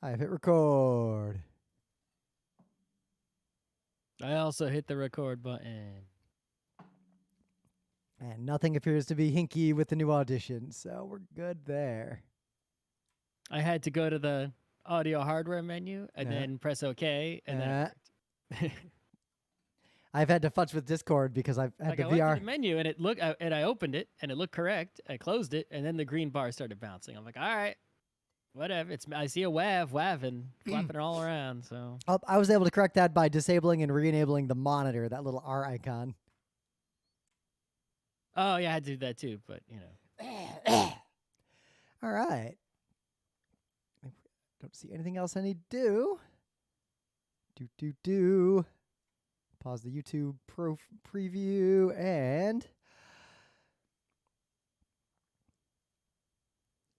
I hit record. I also hit the record button. And nothing appears to be hinky with the new audition, so we're good there. I had to go to the audio hardware menu and then press OK, and then it worked. I've had to fudge with Discord because I've had the I VR. went to the menu and it looked, and I opened it and it looked correct. I closed it and then the green bar started bouncing. I'm like, all right, whatever. I see a waving, flapping all around. So I was able to correct that by disabling and re-enabling the monitor, that little R icon. Oh yeah, I had to do that too, but you know. All right. Don't see anything else I need to do. Pause the YouTube preview and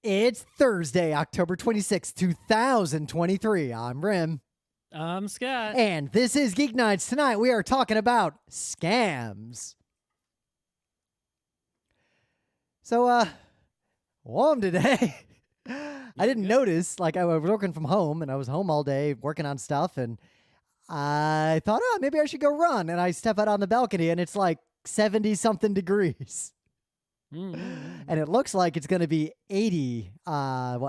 it's Thursday, October 26th, 2023. I'm Rim. I'm Scott. And this is Geek Nights. Tonight we are talking about scams. So, warm today. I didn't notice, like I was working from home and I was home all day working on stuff and I thought, oh, maybe I should go run. And I step out on the balcony and it's like 70 something degrees. And it looks like it's going to be 80,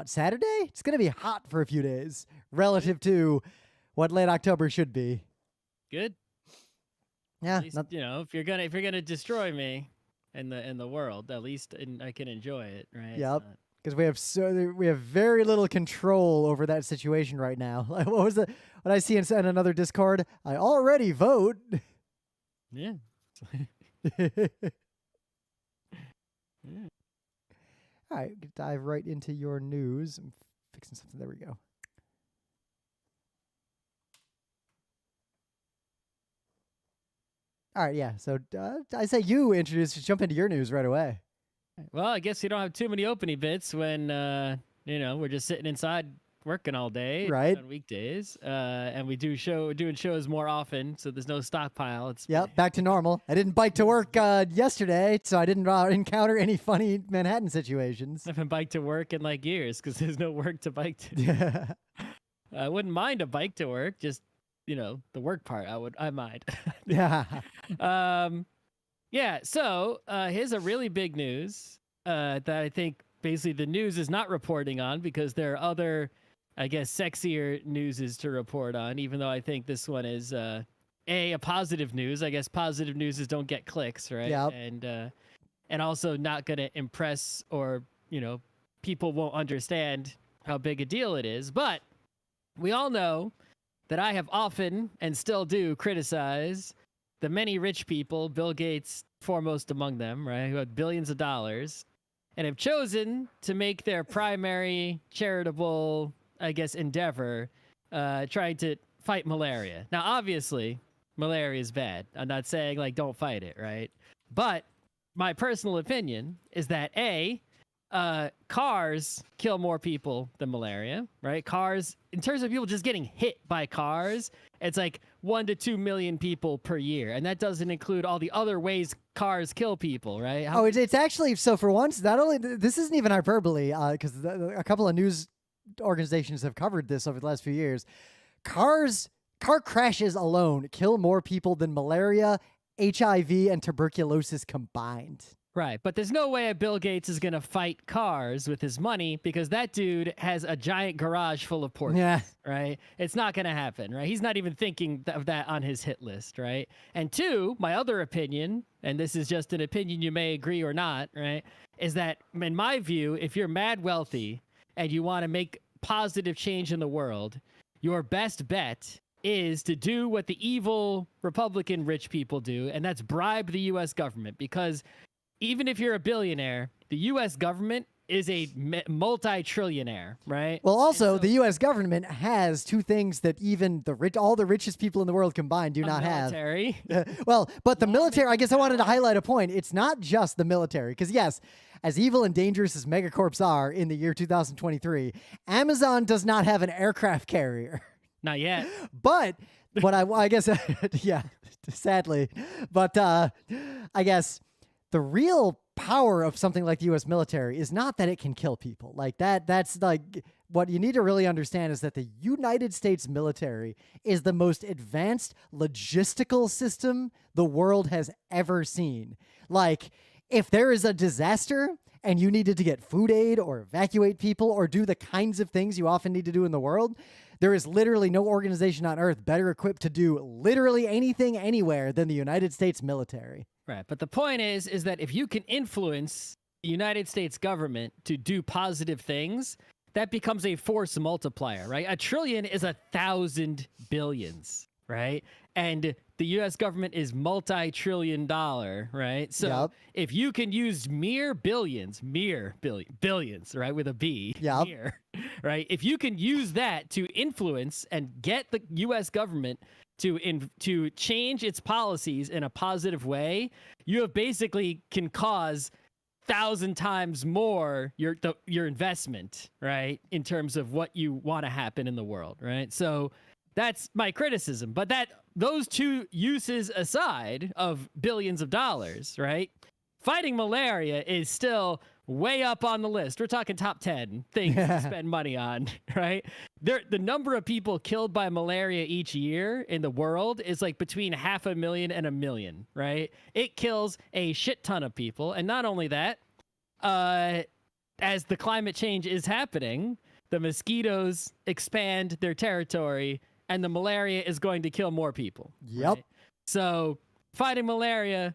Saturday? It's going to be hot for a few days relative to what late October should be. Good. Yeah. At least, you know, if you're gonna destroy me in the world, at least I can enjoy it, right? Yep. Because we have very little control over that situation right now. Like, what was what I see in another Discord? I already vote. Yeah. Yeah. All right, dive right into your news. I'm fixing something. There we go. All right, yeah. So I say you jump into your news right away. Well, I guess you don't have too many opening bits when we're just sitting inside working all day, right? On weekdays, and we doing shows more often, so there's no stockpile. It's back to normal. I didn't bike to work yesterday, so I didn't encounter any funny Manhattan situations. I haven't biked to work in like years because there's no work to bike to. Yeah, I wouldn't mind a bike to work, just the work part. I mind. Yeah. Yeah, so here's a really big news that I think basically the news is not reporting on because there are other, I guess, sexier newses to report on, even though I think this one is a positive news. I guess positive news is don't get clicks, right? Yep. And also not going to impress or, people won't understand how big a deal it is. But we all know that I have often and still do criticize the many rich people, Bill Gates foremost among them, right, who have billions of dollars, and have chosen to make their primary charitable, I guess, endeavor trying to fight malaria. Now, obviously, malaria is bad. I'm not saying, don't fight it, right? But my personal opinion is that, cars kill more people than malaria, right? Cars, in terms of people just getting hit by cars, it's like 1 to 2 million people per year. And that doesn't include all the other ways cars kill people, right? It's actually, so for once, not only, this isn't even hyperbole, because a couple of news organizations have covered this over the last few years. Car crashes alone kill more people than malaria, HIV, and tuberculosis combined. Right, but there's no way Bill Gates is going to fight cars with his money because that dude has a giant garage full of Porsches, yeah. Right? It's not going to happen, right? He's not even thinking of that on his hit list, right? And two, my other opinion, and this is just an opinion you may agree or not, right, is that, in my view, if you're mad wealthy and you want to make positive change in the world, your best bet is to do what the evil Republican rich people do, and that's bribe the U.S. government, because even if you're a billionaire, the U.S. government is a multi-trillionaire, right? Well, also, the U.S. government has two things that even all the richest people in the world combined do not military. Have. Well, but the military, I guess I wanted to highlight a point. It's not just the military, because yes, as evil and dangerous as megacorps are in the year 2023, Amazon does not have an aircraft carrier. Not yet. But what I guess, yeah, sadly, but I guess the real power of something like the U.S. military is not that it can kill people. Like that's like what you need to really understand is that the United States military is the most advanced logistical system the world has ever seen. Like, if there is a disaster and you needed to get food aid or evacuate people or do the kinds of things you often need to do in the world, there is literally no organization on earth better equipped to do literally anything anywhere than the United States military. Right. But the point is that if you can influence the United States government to do positive things, that becomes a force multiplier, right? A trillion is 1,000 billions, right? And the U.S. government is multi-trillion dollar, right? So if you can use mere billions, right, with a B, mere, right? If you can use that to influence and get the U.S. government to change its policies in a positive way, you have basically can cause 1,000 times more your investment, right, in terms of what you want to happen in the world, right? So that's my criticism. But those two uses aside of billions of dollars, right, fighting malaria is still way up on the list. We're talking top 10 things to spend money on, right? The number of people killed by malaria each year in the world is like between 500,000 and 1 million, right? It kills a shit ton of people. And not only that, as the climate change is happening, the mosquitoes expand their territory and the malaria is going to kill more people. Yep. Right? So fighting malaria,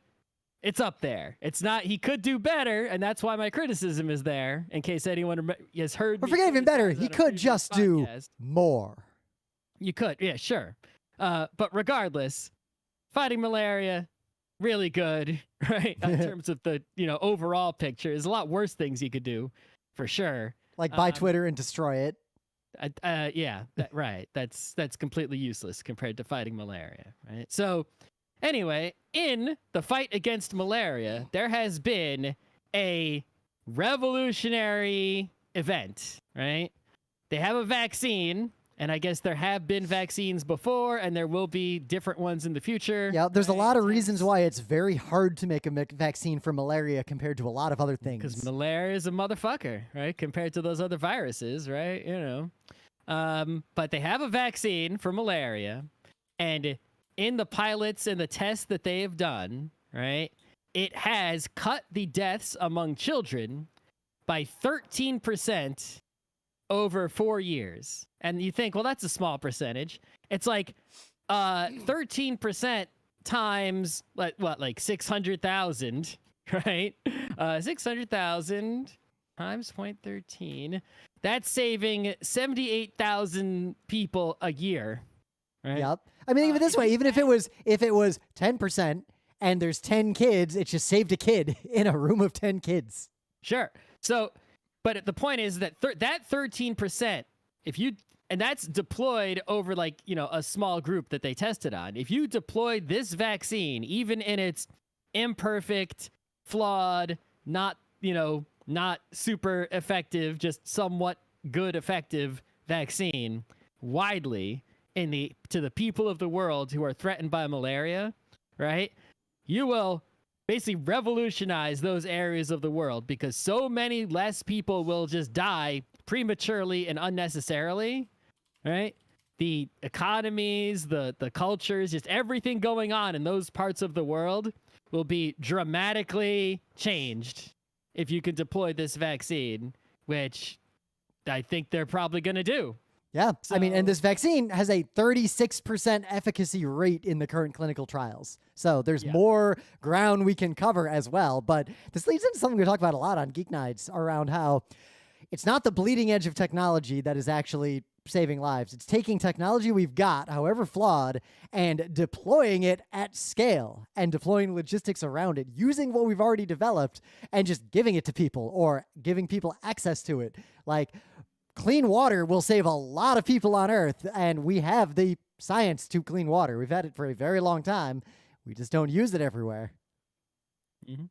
it's up there. It's not, he could do better, and that's why my criticism is there, in case anyone has heard. Or forget even better, he could just do more. You could, yeah, sure. But regardless, fighting malaria, really good, right? In terms of the, overall picture. There's a lot worse things you could do, for sure. Like buy Twitter and destroy it. Yeah, right. That's completely useless compared to fighting malaria, right? So anyway, in the fight against malaria, there has been a revolutionary event, right? They have a vaccine, and I guess there have been vaccines before, and there will be different ones in the future. Yeah, there's a lot of reasons why it's very hard to make a vaccine for malaria compared to a lot of other things. Because malaria is a motherfucker, right? Compared to those other viruses, right? But they have a vaccine for malaria, and in the pilots and the tests that they have done, right, it has cut the deaths among children by 13% over 4 years. And you think, well, that's a small percentage. It's like 13% times, like 600,000, right? 600,000 times 0.13. That's saving 78,000 people a year. Right? Yep. I mean, even this way, even if it was 10% and there's 10 kids, it just saved a kid in a room of 10 kids. Sure. So, but the point is that that 13%, and that's deployed over a small group that they tested on. If you deployed this vaccine, even in its imperfect, flawed, not super effective, just somewhat good effective vaccine widely to the people of the world who are threatened by malaria, right? You will basically revolutionize those areas of the world because so many less people will just die prematurely and unnecessarily, right? The economies, the cultures, just everything going on in those parts of the world will be dramatically changed if you can deploy this vaccine, which I think they're probably going to do. Yeah. So, I mean, and this vaccine has a 36% efficacy rate in the current clinical trials. So there's more ground we can cover as well. But this leads into something we talk about a lot on Geek Nights around how it's not the bleeding edge of technology that is actually saving lives. It's taking technology we've got, however flawed, and deploying it at scale and deploying logistics around it, using what we've already developed and just giving it to people or giving people access to it. Like, clean water will save a lot of people on Earth, and we have the science to clean water. We've had it for a very long time. We just don't use it everywhere. Mm-hmm.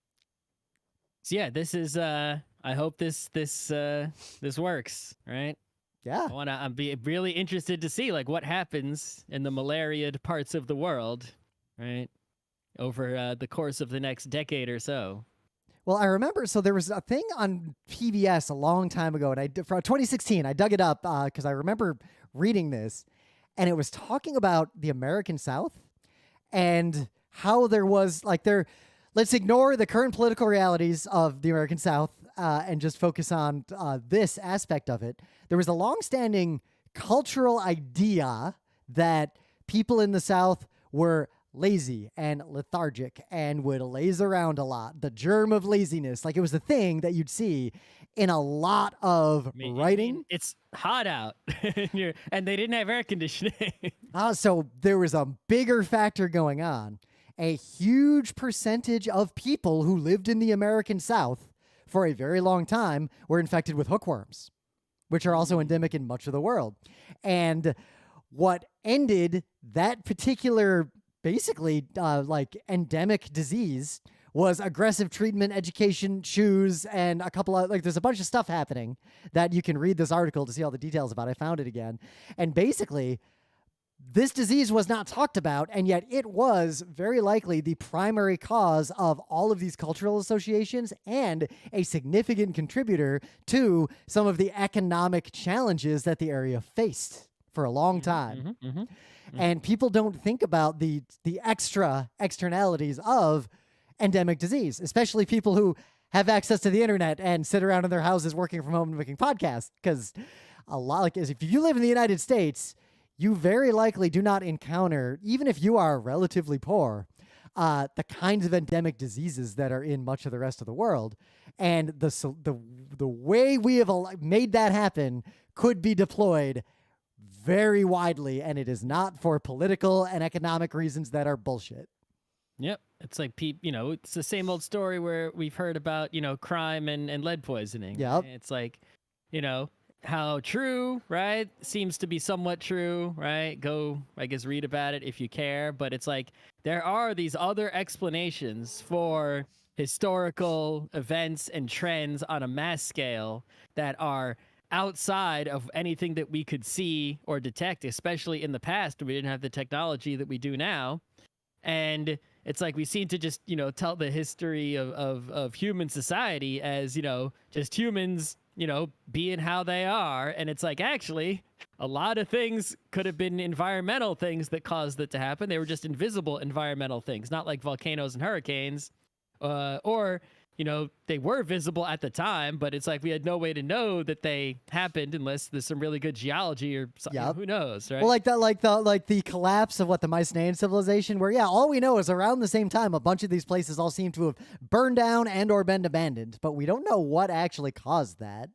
So yeah, this is. I hope this works, right? Yeah. I'm be really interested to see what happens in the malaria parts of the world, right, over the course of the next decade or so. Well, I remember, so there was a thing on PBS a long time ago, and for 2016, I dug it up because I remember reading this, and it was talking about the American South and how there was, let's ignore the current political realities of the American South and just focus on this aspect of it. There was a longstanding cultural idea that people in the South were lazy and lethargic and would laze around a lot. The germ of laziness, like it was a thing that you'd see in a lot of writing. It's hot out, and they didn't have air conditioning. So there was a bigger factor going on. A huge percentage of people who lived in the American South for a very long time were infected with hookworms, which are also endemic in much of the world. And what ended that particular basically endemic disease was aggressive treatment, education, shoes, and a couple of there's a bunch of stuff happening that you can read this article to see all the details about. I found it again. And basically, this disease was not talked about, and yet it was very likely the primary cause of all of these cultural associations and a significant contributor to some of the economic challenges that the area faced for a long time. And people don't think about the externalities of endemic disease, especially people who have access to the internet and sit around in their houses working from home and making podcasts. Because if you live in the United States, you very likely do not encounter, even if you are relatively poor, the kinds of endemic diseases that are in much of the rest of the world. And the way we have made that happen could be deployed very widely, and it is not for political and economic reasons that are bullshit. Yep. It's like, it's the same old story where we've heard about, crime and lead poisoning. Yep. It's like, how true, right? Seems to be somewhat true, right? Go, I guess, read about it if you care. But it's like, there are these other explanations for historical events and trends on a mass scale that are outside of anything that we could see or detect, especially in the past when we didn't have the technology that we do now. And it's like we seem to just, tell the history of human society as, just humans, being how they are. And it's like, actually, a lot of things could have been environmental things that caused it to happen. They were just invisible environmental things, not like volcanoes and hurricanes, or they were visible at the time, but it's like we had no way to know that they happened unless there's some really good geology or something. Yep. Who knows, right? Well, like the collapse of the Mycenaean civilization, where all we know is around the same time a bunch of these places all seem to have burned down and or been abandoned, but we don't know what actually caused that.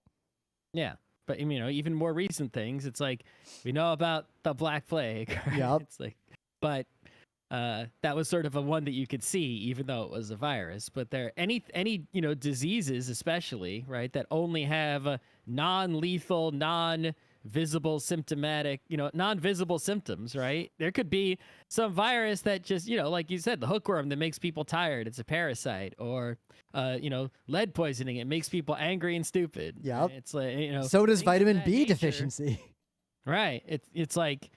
Yeah, but even more recent things. It's like we know about the Black Plague. Right? Yep. It's like, but. That was sort of a one that you could see, even though it was a virus. But there any diseases, especially, right, that only have non-lethal, non-visible symptomatic, non-visible symptoms, right? There could be some virus that just, like you said, the hookworm that makes people tired. It's a parasite, or lead poisoning. It makes people angry and stupid. Yeah, right? It's like So does vitamin B nature. deficiency. Right. It's like.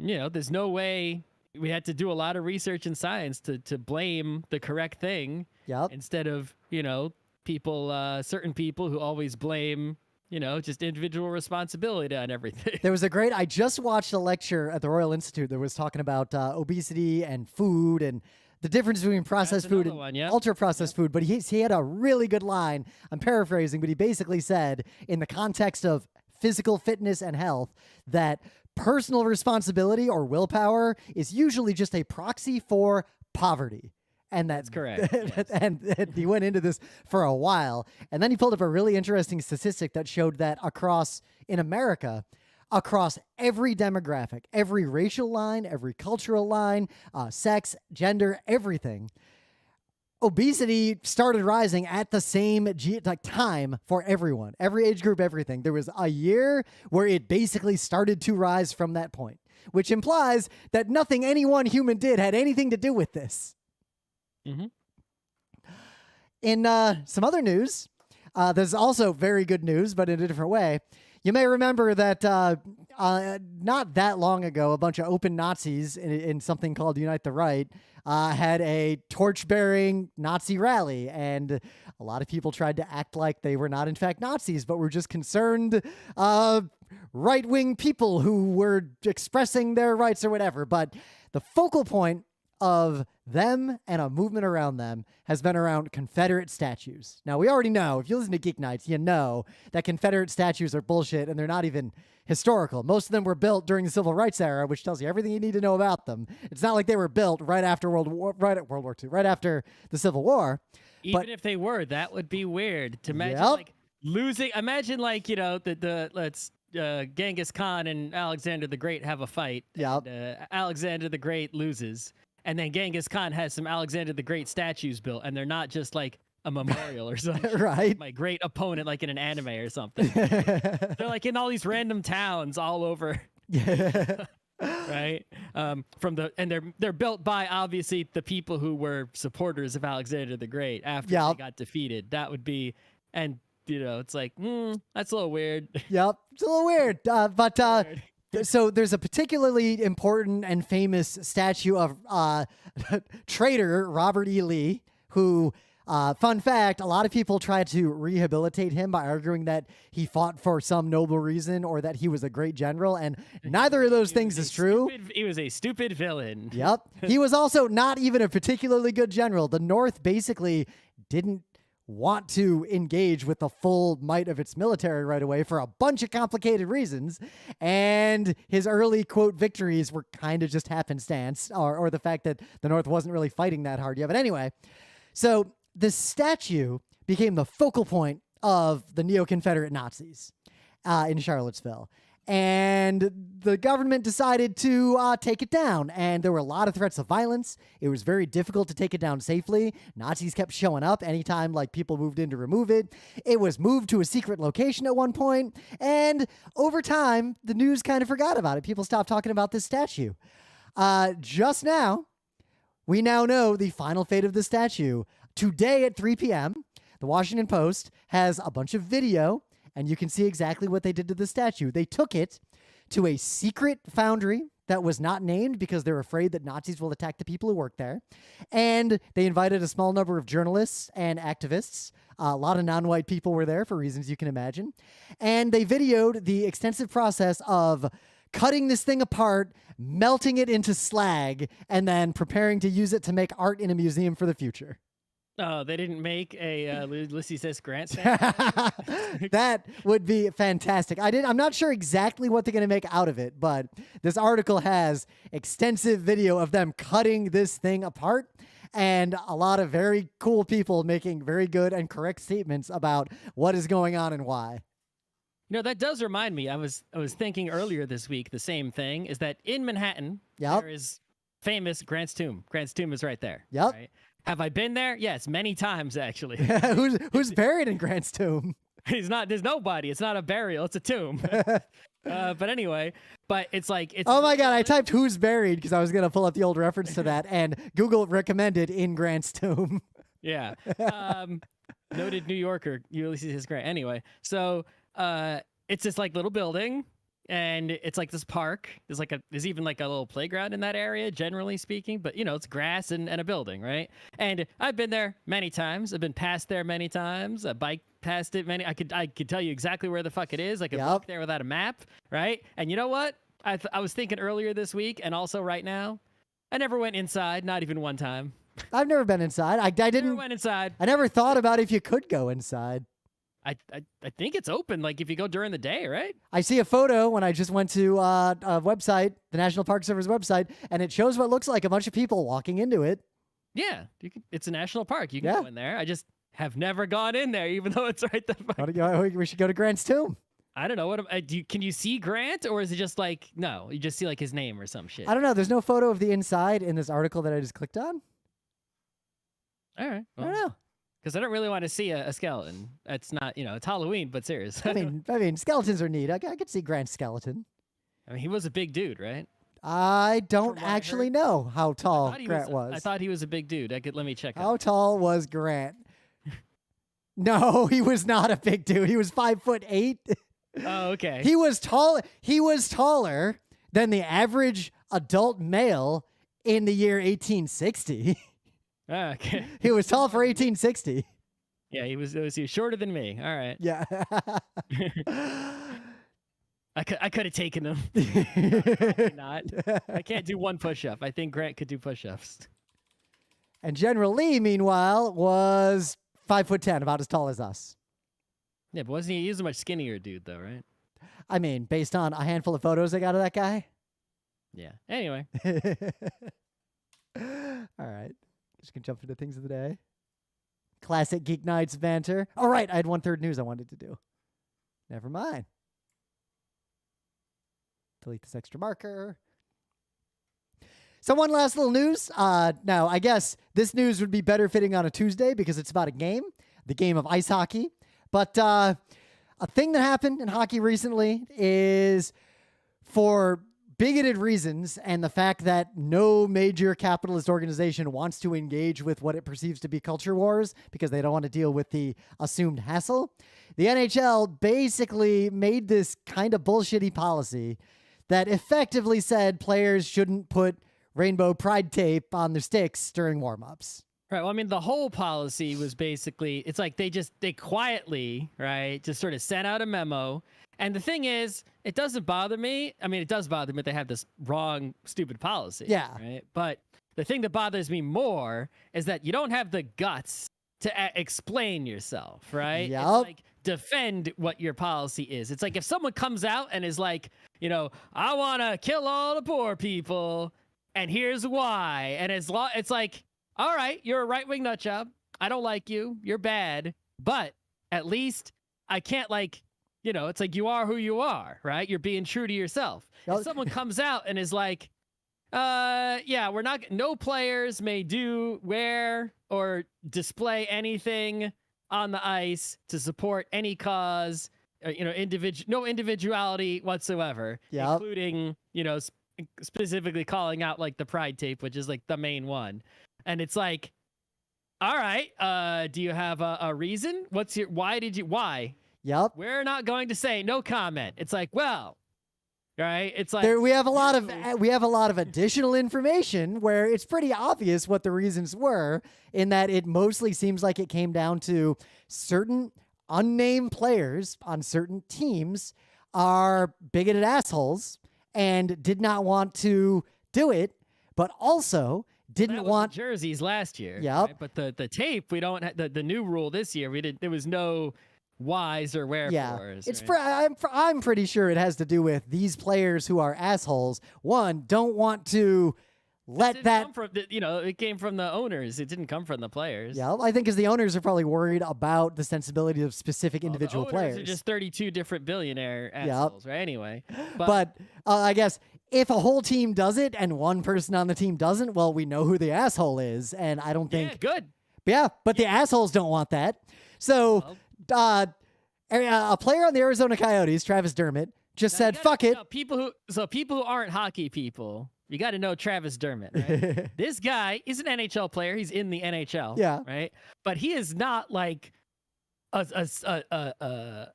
There's no way. We had to do a lot of research and science to blame the correct thing. Yep. Instead of, certain people who always blame, just individual responsibility on everything. There was I just watched a lecture at the Royal Institute that was talking about obesity and food and the difference between processed food and ultra-processed food. But he had a really good line. I'm paraphrasing, but he basically said, in the context of physical fitness and health, that personal responsibility or willpower is usually just a proxy for poverty. And that's correct. Yes. And he went into this for a while. And then he pulled up a really interesting statistic that showed that in America, across every demographic, every racial line, every cultural line, sex, gender, everything, obesity started rising at the same time for everyone, every age group, everything. There was a year where it basically started to rise from that point, which implies that nothing any one human did had anything to do with this. Mm-hmm. In some other news, there's also very good news, but in a different way. You may remember that not that long ago, a bunch of open Nazis in something called Unite the Right had a torch-bearing Nazi rally, and a lot of people tried to act like they were not in fact Nazis, but were just concerned right-wing people who were expressing their rights or whatever. But the focal point of them and a movement around them has been around Confederate statues. Now, we already know, if you listen to Geek Nights, you know that Confederate statues are bullshit and they're not even historical. Most of them were built during the Civil Rights era, which tells you everything you need to know about them. It's not like they were built right after World War II, right after the Civil War. Even if they were, that would be weird to imagine. Yep. Like losing. Imagine like Genghis Khan and Alexander the Great have a fight. Yep. And, Alexander the Great loses, and then Genghis Khan has some Alexander the Great statues built, and they're not just like a memorial or something. Right. My great opponent, like in an anime or something. They're like in all these random towns all over. Right. They're built by obviously the people who were supporters of Alexander the Great after they got defeated. That would be, and it's like, that's a little weird. Yep. It's a little weird. So there's a particularly important and famous statue of traitor Robert E. Lee, who, fun fact, a lot of people try to rehabilitate him by arguing that he fought for some noble reason or that he was a great general, and neither of those things is true. He was a stupid villain. Yep. He was also not even a particularly good general. The North basically didn't want to engage with the full might of its military right away for a bunch of complicated reasons, and his early quote victories were kind of just happenstance, or the fact that the North wasn't really fighting that hard yet. But anyway, so the statue became the focal point of the neo-Confederate Nazis in Charlottesville. And the government decided to take it down. And there were a lot of threats of violence. It was very difficult to take it down safely. Nazis kept showing up anytime people moved in to remove it. It was moved to a secret location at one point. And over time, the news kind of forgot about it. People stopped talking about this statue. Just now, we now know the final fate of the statue. Today at 3 p.m., the Washington Post has a bunch of video, and you can see exactly what they did to the statue. They took it to a secret foundry that was not named because they're afraid that Nazis will attack the people who work there. And they invited a small number of journalists and activists. A lot of non-white people were there for reasons you can imagine. And they videoed the extensive process of cutting this thing apart, melting it into slag, and then preparing to use it to make art in a museum for the future. Oh, they didn't make a Ulysses S. Grant That would be fantastic. I'm not sure exactly what they're going to make out of it, but this article has extensive video of them cutting this thing apart and a lot of very cool people making very good and correct statements about what is going on and why. That does remind me. I was thinking earlier this week, the same thing, is that in Manhattan, there is famous Grant's tomb. Grant's tomb is right there. Yep. Right? Have I been there? Yes, many times actually. Who's buried in Grant's tomb? He's not. There's nobody. It's not a burial. It's a tomb. But anyway, it's like it's. Oh my God! I typed "who's buried" because I was gonna pull up the old reference to that, and Google recommended "in Grant's tomb." Yeah. Noted New Yorker, Ulysses S. Grant. Anyway, so it's this little building. And it's like this park. There's even a little playground in that area, generally speaking. But it's grass and a building, right? And I've been there many times. I've been past there many times. I biked past it many. I could tell you exactly where the fuck it is. I could walk there without a map, right? And you know what? I was thinking earlier this week, and also right now, I never went inside, not even one time. I've never been inside. I didn't. Never went inside. I never thought about if you could go inside. I think it's open, if you go during the day, right? I see a photo when I just went to a website, the National Park Service website, and it shows what looks like a bunch of people walking into it. Yeah, it's a national park. You can go in there. I just have never gone in there, even though it's right there. We should go to Grant's tomb. I don't know. Can you see Grant, or is it just no, you just see his name or some shit? I don't know. There's no photo of the inside in this article that I just clicked on. All right. Well, I don't know. Because I don't really want to see a skeleton. It's not, it's Halloween, but serious. I mean, skeletons are neat. I could see Grant's skeleton. I mean, he was a big dude, right? I don't actually know how tall Grant was. I thought he was a big dude. Let me check. How tall was Grant? No, he was not a big dude. He was 5'8". Oh, okay. He was taller than the average adult male in the year 1860. Okay. He was tall for 1860. Yeah, he was shorter than me. All right. Yeah. I could have taken him. Probably not. I can't do one push-up. I think Grant could do push-ups. And General Lee, meanwhile, was 5'10", about as tall as us. Yeah, but wasn't he was a much skinnier dude though, right? I mean, based on a handful of photos I got of that guy. Yeah. Anyway. All right. Just gonna jump into things of the day. Classic Geek Nights banter. All right, I had 1/3 news I wanted to do. Never mind. Delete this extra marker. So one last little news. Now, I guess this news would be better fitting on a Tuesday because it's about a game, the game of ice hockey. But a thing that happened in hockey recently is, for bigoted reasons and the fact that no major capitalist organization wants to engage with what it perceives to be culture wars because they don't want to deal with the assumed hassle, the NHL basically made this kind of bullshitty policy that effectively said players shouldn't put rainbow pride tape on their sticks during warm-ups. Right. Well, I mean, the whole policy was basically, it's like they quietly, right, just sort of sent out a memo. And the thing is, it doesn't bother me. I mean, it does bother me that they have this wrong, stupid policy. Yeah. Right. But the thing that bothers me more is that you don't have the guts to explain yourself, right? Yep. It's like, defend what your policy is. It's like if someone comes out and is like, I want to kill all the poor people, and here's why. And it's like, all right, you're a right-wing nutjob. I don't like you. You're bad. But at least I can't it's like you are who you are, right? You're being true to yourself. If someone comes out and is like, no players may wear or display anything on the ice to support any cause, no individuality whatsoever, including, specifically calling out like the pride tape, which is like the main one. And it's like, all right, do you have a reason? Why? Yep. We're not going to say no comment. It's like, well, right? It's like we have a lot of additional information where it's pretty obvious what the reasons were, in that it mostly seems like it came down to certain unnamed players on certain teams are bigoted assholes and did not want to do it, but also didn't want jerseys last year. Yep. Right? But the tape, we don't the new rule this year. There was no whys or wherefores. Yeah, it's right? I'm pretty sure it has to do with these players who are assholes. One, don't want to let that come from it came from the owners. It didn't come from the players. Yeah, I think because the owners are probably worried about the sensibility of specific individual the players. Are just 32 different billionaire assholes, right? Anyway, but I guess if a whole team does it and one person on the team doesn't, well, we know who the asshole is, and I don't think good. Yeah, but the assholes don't want that. So, a player on the Arizona Coyotes, Travis Dermott, just said, "Fuck it." People who aren't hockey people, you got to know Travis Dermott, right? This guy is an NHL player. He's in the NHL, right? But he is not like a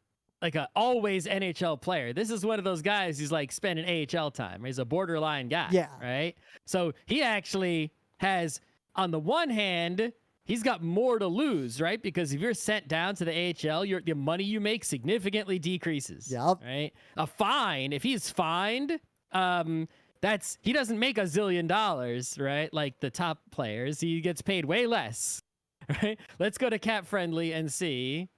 always NHL player. This is one of those guys who's like spending AHL time. He's a borderline guy, right? So he actually has, on the one hand, he's got more to lose, right? Because if you're sent down to the AHL, the money you make significantly decreases. Yep. Right? A fine, if he's fined, he doesn't make $1 zillion, right? Like the top players. He gets paid way less. Right? Let's go to Cap Friendly and see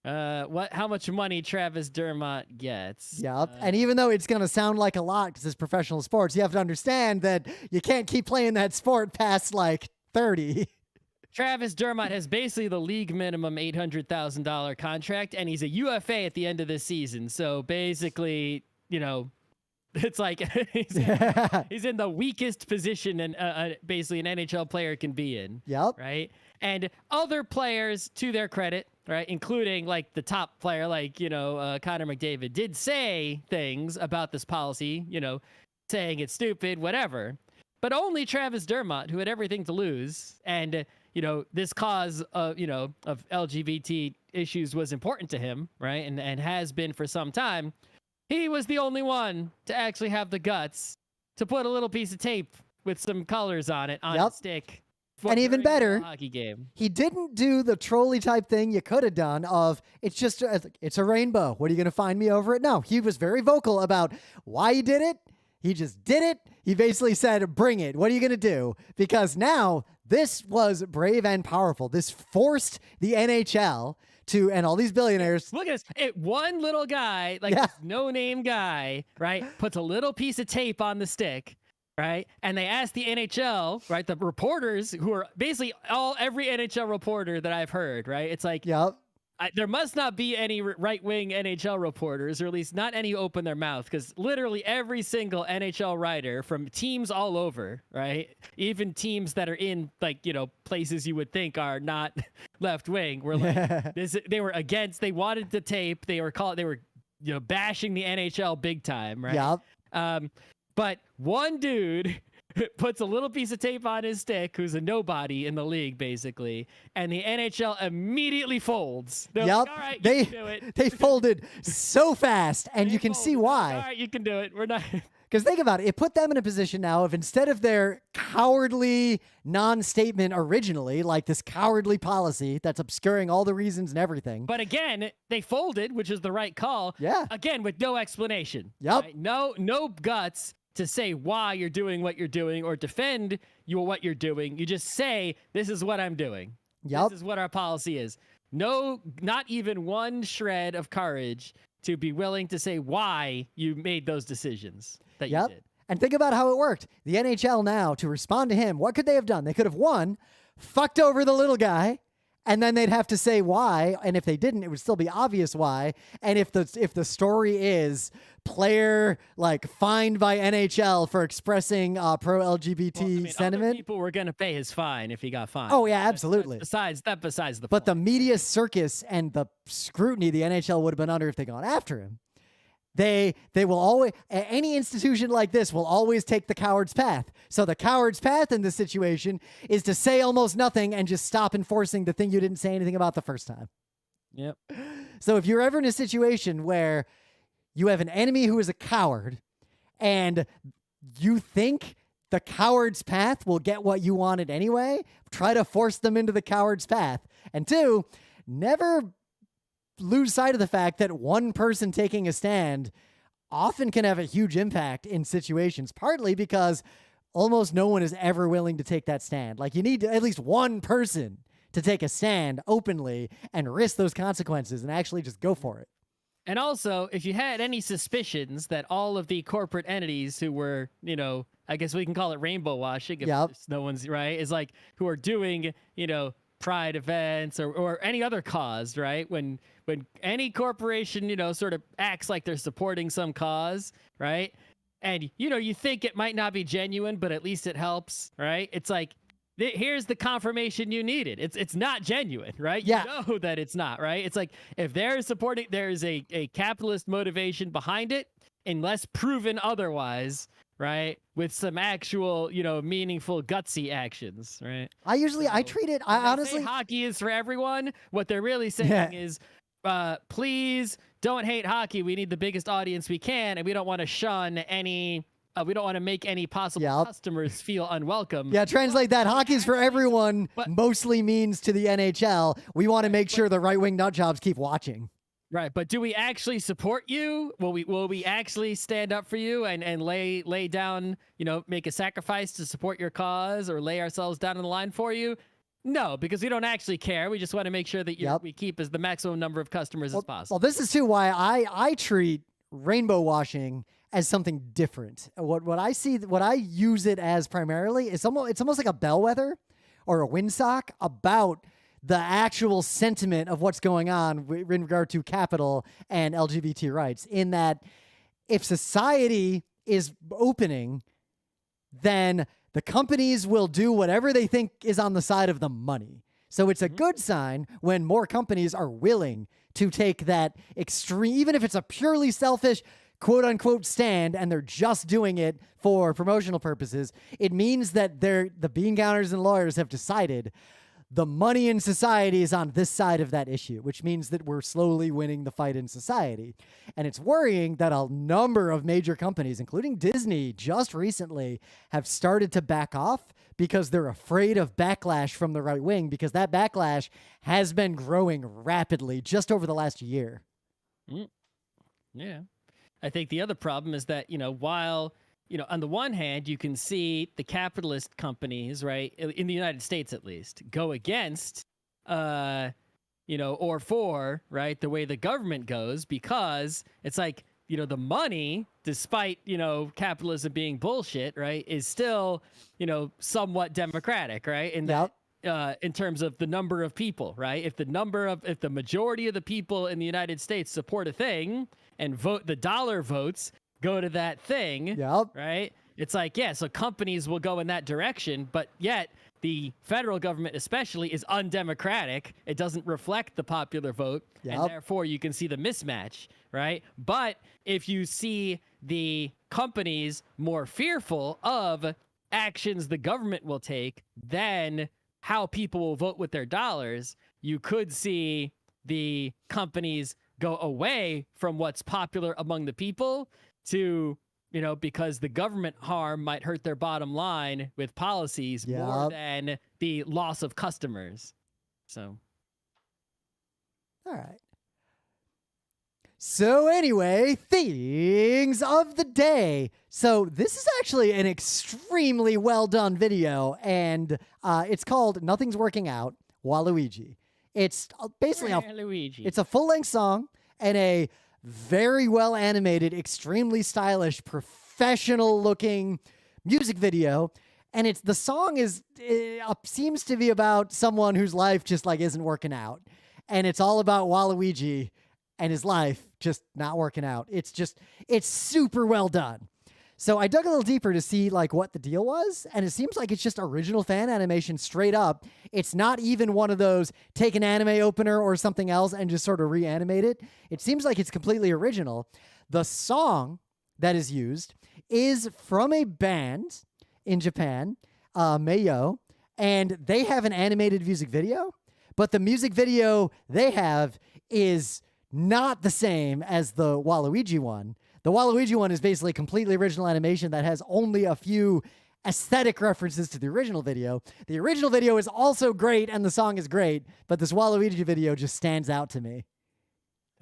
how much money Travis Dermott gets. Yep. And even though it's gonna sound like a lot because it's professional sports, you have to understand that you can't keep playing that sport past like 30. Travis Dermott has basically the league minimum $800,000 contract, and he's a UFA at the end of this season. So basically, it's like he's in the weakest position and basically an NHL player can be in. Yep. Right. And other players, to their credit, right, including like the top player, like Connor McDavid, did say things about this policy, saying it's stupid, whatever. But only Travis Dermott, who had everything to lose, and this cause of, of LGBT issues was important to him, right? And has been for some time. He was the only one to actually have the guts to put a little piece of tape with some colors on it on a stick. And even better, hockey game. He didn't do the trolley type thing you could have done of it's a rainbow. What are you going to find me over it? No, he was very vocal about why he did it. He just did it. He basically said, bring it. What are you going to do? Because now this was brave and powerful. This forced the NHL to, and all these billionaires. Look at this. One little guy, this no-name guy, right, puts a little piece of tape on the stick. Right. And they asked the NHL, right, the reporters who are basically every NHL reporter that I've heard. Right. It's like, there must not be any right wing NHL reporters, or at least not any who open their mouth, because literally every single NHL writer from teams all over. Right. Even teams that are in places you would think are not left wing were like they were against. They wanted the tape. They were bashing the NHL big time. Right. But one dude puts a little piece of tape on his stick, who's a nobody in the league, basically, and the NHL immediately folds. They're like, all right, you can do it. They folded so fast, and you can see why. All right, you can do it. We're not... Because think about it. It put them in a position now of, instead of their cowardly non-statement originally, like this cowardly policy that's obscuring all the reasons and everything. But again, they folded, which is the right call. Yeah. Again, with no explanation. Yep. Right? No guts to say why you're doing what you're doing or defend what you're doing. You just say, this is what I'm doing. Yep. This is what our policy is. No, not even one shred of courage to be willing to say why you made those decisions that you did. And think about how it worked. The NHL now, to respond to him, what could they have done? They could have, one, fucked over the little guy, and then they'd have to say why. And if they didn't, it would still be obvious why. And if the story is player fined by NHL for expressing pro LGBT sentiment, other people were going to pay his fine if he got fined. Oh yeah, absolutely. Besides the but point. The media circus and the scrutiny the NHL would have been under if they gone after him. They will always, any institution like this will always take the coward's path. So the coward's path in this situation is to say almost nothing and just stop enforcing the thing you didn't say anything about the first time. Yep. So if you're ever in a situation where you have an enemy who is a coward and you think the coward's path will get what you wanted anyway, try to force them into the coward's path. And two, never lose sight of the fact that one person taking a stand often can have a huge impact in situations, partly because almost no one is ever willing to take that stand. You need at least one person to take a stand openly and risk those consequences and actually just go for it. And also, if you had any suspicions that all of the corporate entities who were, I guess we can call it rainbow washing, if no one's right, is who are doing, pride events or any other cause, right? When any corporation, sort of acts like they're supporting some cause, right? And, you think it might not be genuine, but at least it helps, right? It's here's the confirmation you needed. It's not genuine, right? Yeah. You know that it's not, right? It's if they're supporting, there's a capitalist motivation behind it, unless proven otherwise, right? With some actual, meaningful, gutsy actions, right? I treat it, I honestly... say hockey is for everyone. What they're really saying is, please don't hate hockey. We need the biggest audience we can, and we don't want to shun any... we don't want to make any possible customers feel unwelcome. Yeah, translate that. Hockey's for everyone mostly means to the NHL. We want to make sure the right-wing nutjobs keep watching. Right, but do we actually support you? Will we actually stand up for you and lay down, make a sacrifice to support your cause or lay ourselves down on the line for you? No, because we don't actually care. We just want to make sure that we keep the maximum number of customers as possible. Well, this is too why I treat rainbow washing as something different. What I use it as primarily is it's almost like a bellwether or a windsock about the actual sentiment of what's going on in regard to capital and LGBT rights, in that if society is opening, then the companies will do whatever they think is on the side of the money. So it's a good sign when more companies are willing to take that extreme, even if it's a purely selfish quote unquote stand and they're just doing it for promotional purposes. It means that the bean counters and lawyers have decided the money in society is on this side of that issue, which means that we're slowly winning the fight in society. And it's worrying that a number of major companies, including Disney, just recently have started to back off because they're afraid of backlash from the right wing, because that backlash has been growing rapidly just over the last year. Yeah. I think the other problem is that, while, on the one hand, you can see the capitalist companies, right, in the United States at least, go against, or for, right, the way the government goes, because it's like, the money, despite, capitalism being bullshit, right, is still, somewhat democratic, right? In that, in terms of the number of people, right? If the majority of the people in the United States support a thing and vote, the dollar votes go to that thing, right? It's like, so companies will go in that direction, but yet the federal government especially is undemocratic. It doesn't reflect the popular vote, and therefore you can see the mismatch, right? But if you see the companies more fearful of actions the government will take than how people will vote with their dollars, you could see the companies go away from what's popular among the people to, because the government harm might hurt their bottom line with policies more than the loss of customers. So. All right. So anyway, things of the day. So this is actually an extremely well done video, and it's called Nothing's Working Out, Waluigi. It's basically it's a full-length song and a very well animated, extremely stylish, professional looking music video. And the song seems to be about someone whose life just like isn't working out. And it's all about Waluigi and his life just not working out. It's super well done. So I dug a little deeper to see like what the deal was, and it seems like it's just original fan animation straight up. It's not even one of those take an anime opener or something else and just sort of reanimate it. It seems like it's completely original. The song that is used is from a band in Japan, Mayo, and they have an animated music video, but the music video they have is not the same as the Waluigi one. The Waluigi one is basically completely original animation that has only a few aesthetic references to the original video. The original video is also great and the song is great, but this Waluigi video just stands out to me.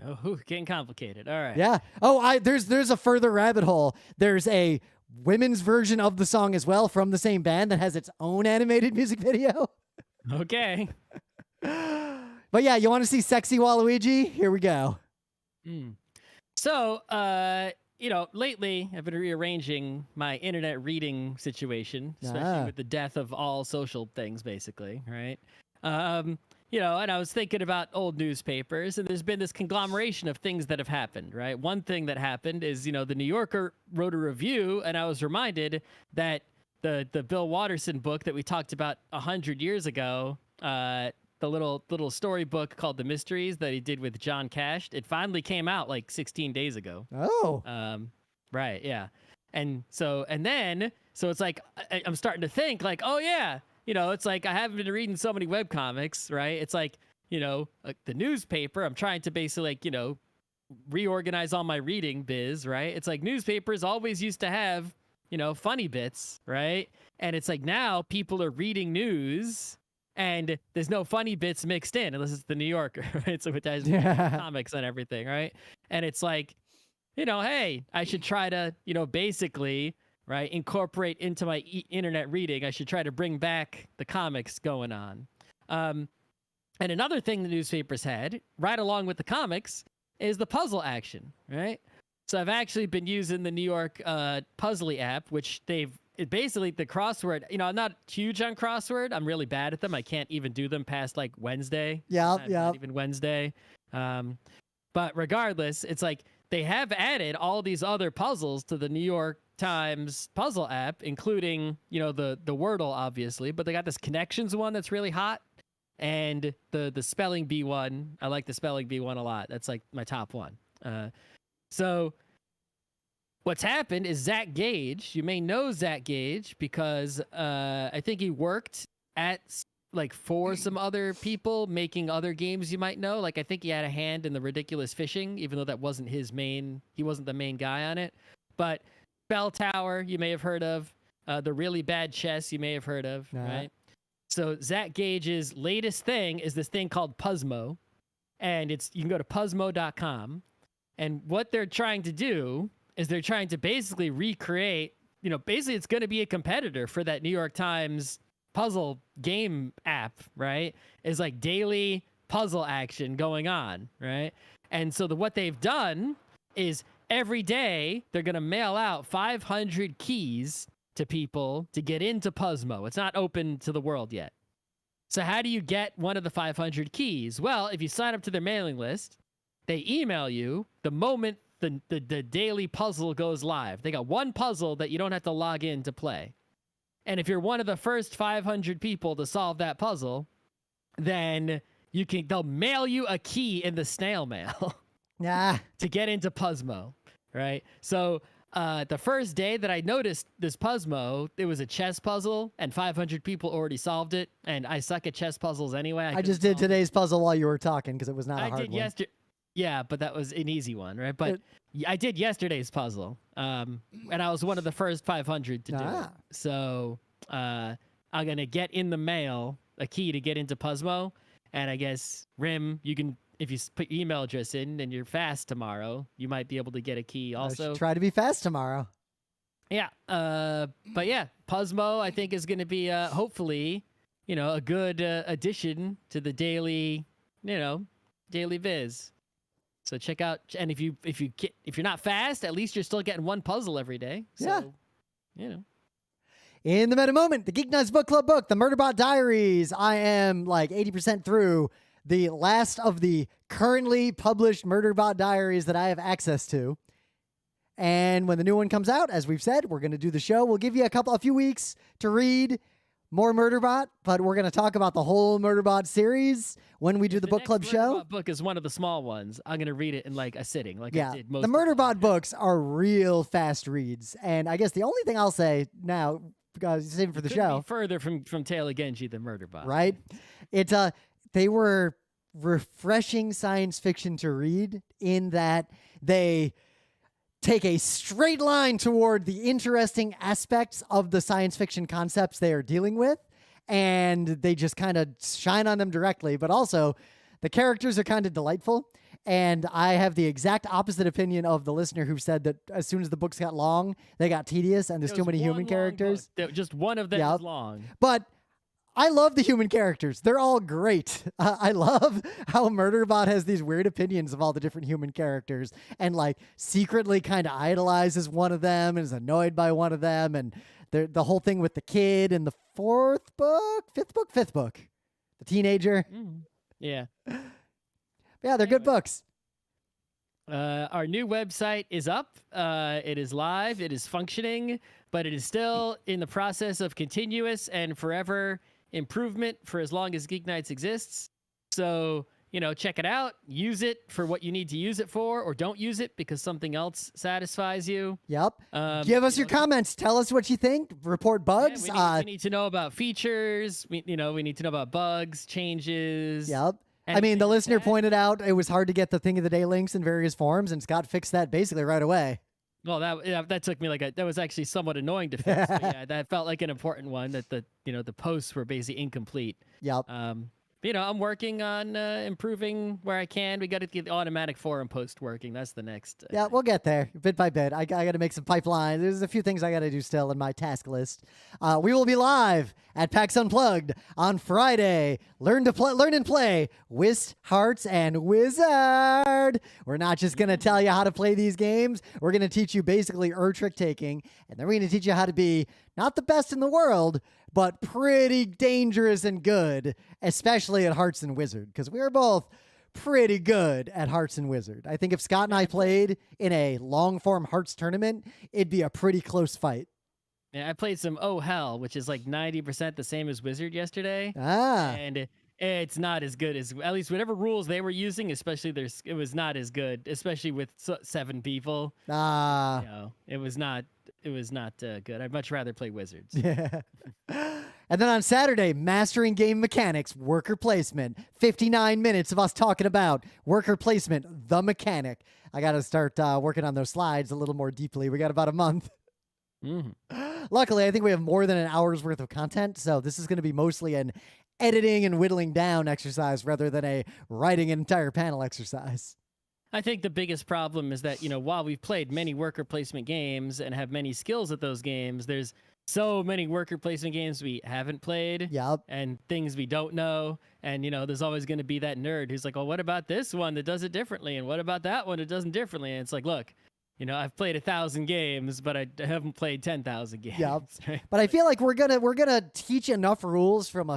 Oh, getting complicated. All right. Yeah. Oh, there's a further rabbit hole. There's a women's version of the song as well from the same band that has its own animated music video. Okay. But yeah, you want to see sexy Waluigi? Here we go. So, lately I've been rearranging my internet reading situation, especially with the death of all social things, basically, right? And I was thinking about old newspapers, and there's been this conglomeration of things that have happened, right? One thing that happened is, the New Yorker wrote a review, and I was reminded that the Bill Watterson book that we talked about 100 years ago, the little storybook called The Mysteries that he did with John Cash, it finally came out like 16 days ago. Oh. Right, yeah. And so it's like I'm starting to think like, oh yeah, it's like I haven't been reading so many webcomics, right? It's like, like the newspaper, I'm trying to basically like, reorganize all my reading biz, right? It's like newspapers always used to have, funny bits, right? And it's like now people are reading news and there's no funny bits mixed in unless it's the New Yorker, right? So it has comics and everything, right? And it's like, hey, I should try to, basically, right, incorporate into my internet reading. I should try to bring back the comics going on. And another thing the newspapers had, right along with the comics, is the puzzle action, right? So I've actually been using the New York Puzzly app, which basically the crossword, I'm not huge on crossword. I'm really bad at them. I can't even do them past like Wednesday. Yeah. Not even Wednesday. But regardless, it's like they have added all these other puzzles to the New York Times puzzle app, including, the Wordle, obviously, but they got this connections one that's really hot. And the spelling bee one, I like the spelling bee one a lot. That's like my top one. So what's happened is Zach Gage, you may know Zach Gage because I think he worked at like for some other people making other games you might know. Like I think he had a hand in the Ridiculous Fishing, even though that wasn't his main. He wasn't the main guy on it. But Bell Tower, you may have heard of. The Really Bad Chess, you may have heard of, right? So Zach Gage's latest thing is this thing called Puzzmo, and you can go to puzzmo.com, and what they're trying to do is they're trying to basically recreate, basically it's going to be a competitor for that New York Times puzzle game app, right? Is like daily puzzle action going on, right? And so what they've done is every day they're going to mail out 500 keys to people to get into Puzzmo. It's not open to the world yet. So how do you get one of the 500 keys? Well, if you sign up to their mailing list, they email you the moment the daily puzzle goes live. They got one puzzle that you don't have to log in to play. And if you're one of the first 500 people to solve that puzzle, then they'll mail you a key in the snail mail to get into Puzzmo, right? So the first day that I noticed this Puzzmo, it was a chess puzzle, and 500 people already solved it. And I suck at chess puzzles anyway. I just did today's puzzle while you were talking because it was not a hard one. I did yesterday. Yeah, but that was an easy one, right? But I did yesterday's puzzle, and I was one of the first 500 to do it. So I'm going to get in the mail a key to get into Puzzmo. And I guess, Rim, you can... If you put your email address in and you're fast tomorrow, you might be able to get a key also. I should try to be fast tomorrow. Yeah. But yeah, Puzzmo, I think, is going to be, hopefully, a good addition to the daily viz. So check out, and if you're not fast, at least you're still getting one puzzle every day. So, In the meta moment, the GeekNights Book Club book, The Murderbot Diaries. I am like 80% through the last of the currently published Murderbot Diaries that I have access to. And when the new one comes out, as we've said, we're going to do the show. We'll give you a few weeks to read more Murderbot, but we're going to talk about the whole Murderbot series when we do the book club show. The book is one of the small ones. I'm going to read it in like a sitting. I did most the Murderbot books are real fast reads. And I guess the only thing I'll say now, because save it for the show. Be further from Taylor Genji than Murderbot. Right? They were refreshing science fiction to read in that they take a straight line toward the interesting aspects of the science fiction concepts they are dealing with, and they just kind of shine on them directly. But also, the characters are kind of delightful, and I have the exact opposite opinion of the listener who said that as soon as the books got long, they got tedious, and there's too many human characters. Just one of them is long. But I love the human characters. They're all great. I love how Murderbot has these weird opinions of all the different human characters and like secretly kind of idolizes one of them and is annoyed by one of them. And the whole thing with the kid in the fifth book, the teenager. Yeah. Yeah, they're good books. Our new website is up. It is live. It is functioning, but it is still in the process of continuous and forever improvement for as long as GeekNights exists. So, check it out. Use it for what you need to use it for, or don't use it because something else satisfies you. Yep. Give us your comments. Tell us what you think. Report bugs. Yeah, we need to know about features. We need to know about bugs, changes. Yep. I mean, the listener pointed out it was hard to get the thing of the day links in various forms, and Scott fixed that basically right away. Well, that took me that was actually somewhat annoying to fix. But yeah, that felt like an important one. That the posts were basically incomplete. Yep. I'm working on improving where I can. We got to get the automatic forum post working. That's the next. Yeah, we'll get there bit by bit. I got to make some pipelines. There's a few things I got to do still in my task list. We will be live at PAX Unplugged on Friday. Learn and play Whist, Hearts, and Wizard. We're not just going to tell you how to play these games. We're going to teach you basically trick taking, and then we're going to teach you how to be not the best in the world, but pretty dangerous and good, especially at Hearts and Wizard, because we're both pretty good at Hearts and Wizard. I think if Scott and I played in a long-form Hearts tournament, it'd be a pretty close fight. Yeah, I played some Oh Hell, which is like 90% the same as Wizard yesterday. And it's not as good as, at least whatever rules they were using, especially it was not as good, especially with 7 people. It was not good. I'd much rather play Wizards. Yeah. And then on Saturday, mastering game mechanics, worker placement. 59 minutes of us talking about worker placement, the mechanic. I got to start working on those slides a little more deeply. We got about a month. Luckily, I think we have more than an hour's worth of content, so this is going to be mostly an editing and whittling down exercise rather than a writing an entire panel exercise. I think the biggest problem is that, while we've played many worker placement games and have many skills at those games, there's so many worker placement games we haven't played. Yep. And things we don't know. And, there's always going to be that nerd who's like, well, what about this one that does it differently? And what about that one that does it differently? And it's like, look, I've played 1,000 games, but I haven't played 10,000 games. Yep. Right? But I feel like we're gonna teach enough rules from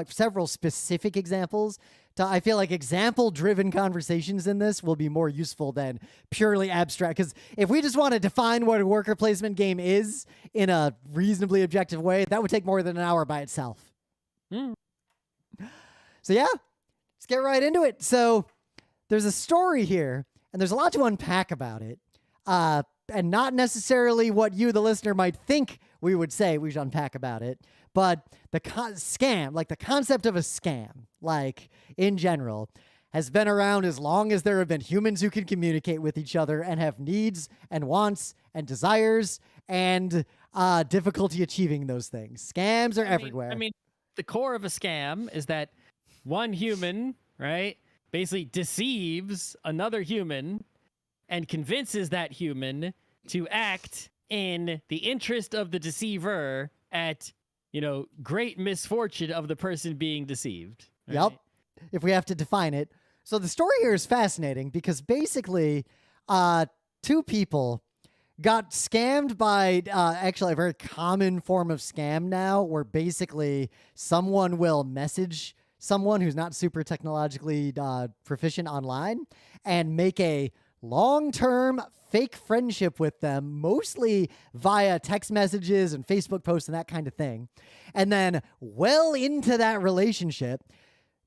several specific examples. I feel like example-driven conversations in this will be more useful than purely abstract. Because if we just want to define what a worker placement game is in a reasonably objective way, that would take more than an hour by itself. So yeah, let's get right into it. So there's a story here, and there's a lot to unpack about it. And not necessarily what you, the listener, might think we would say we should unpack about it, but the scam, like the concept of a scam, like in general, has been around as long as there have been humans who can communicate with each other and have needs and wants and desires and difficulty achieving those things. Scams are everywhere. The core of a scam is that one human, right, basically deceives another human and convinces that human to act in the interest of the deceiver at, great misfortune of the person being deceived. Right? Yep. If we have to define it. So the story here is fascinating because basically two people got scammed by actually a very common form of scam now, where basically someone will message someone who's not super technologically proficient online and make a long-term fake friendship with them, mostly via text messages and Facebook posts and that kind of thing. And then well into that relationship,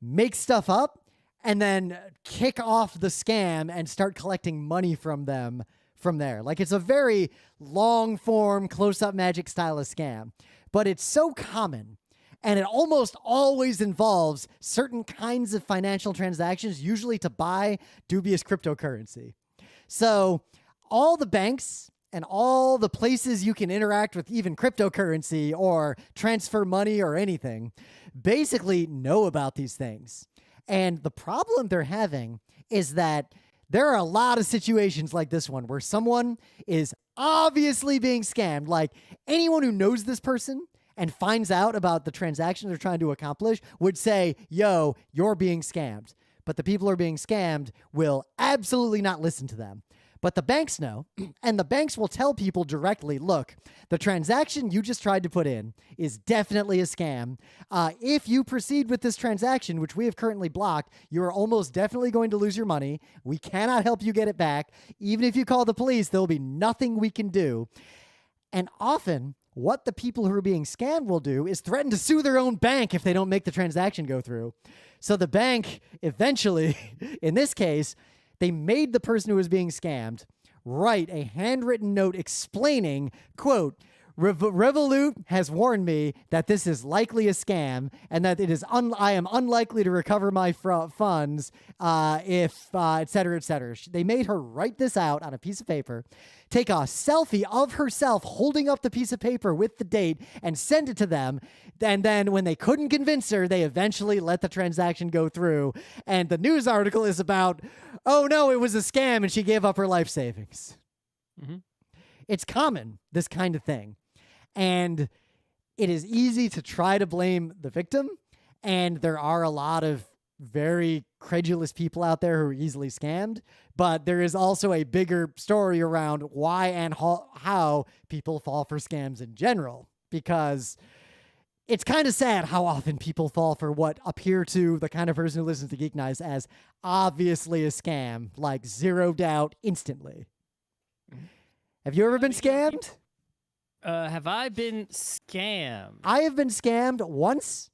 make stuff up and then kick off the scam and start collecting money from them from there. Like, it's a very long-form, close-up magic style of scam, but it's so common. And it almost always involves certain kinds of financial transactions, usually to buy dubious cryptocurrency. So all the banks and all the places you can interact with even cryptocurrency or transfer money or anything basically know about these things. And the problem they're having is that there are a lot of situations like this one where someone is obviously being scammed. Like, anyone who knows this person and finds out about the transaction they're trying to accomplish would say, yo, you're being scammed. But the people who are being scammed will absolutely not listen to them. But the banks know, and the banks will tell people directly, look, the transaction you just tried to put in is definitely a scam. If you proceed with this transaction, which we have currently blocked, you are almost definitely going to lose your money. We cannot help you get it back. Even if you call the police, there will be nothing we can do. And often, what the people who are being scammed will do is threaten to sue their own bank if they don't make the transaction go through. So the bank eventually, in this case, they made the person who was being scammed write a handwritten note explaining, quote, Revolut has warned me that this is likely a scam and that I am unlikely to recover my funds if, et cetera, et cetera. They made her write this out on a piece of paper, take a selfie of herself holding up the piece of paper with the date and send it to them. And then when they couldn't convince her, they eventually let the transaction go through. And the news article is about, oh no, it was a scam and she gave up her life savings. Mm-hmm. It's common, this kind of thing. And it is easy to try to blame the victim. And there are a lot of very credulous people out there who are easily scammed. But there is also a bigger story around why and how people fall for scams in general. Because it's kind of sad how often people fall for what appear to the kind of person who listens to GeekNights as obviously a scam, like zero doubt instantly. Have you ever been scammed? Have I been scammed? I have been scammed once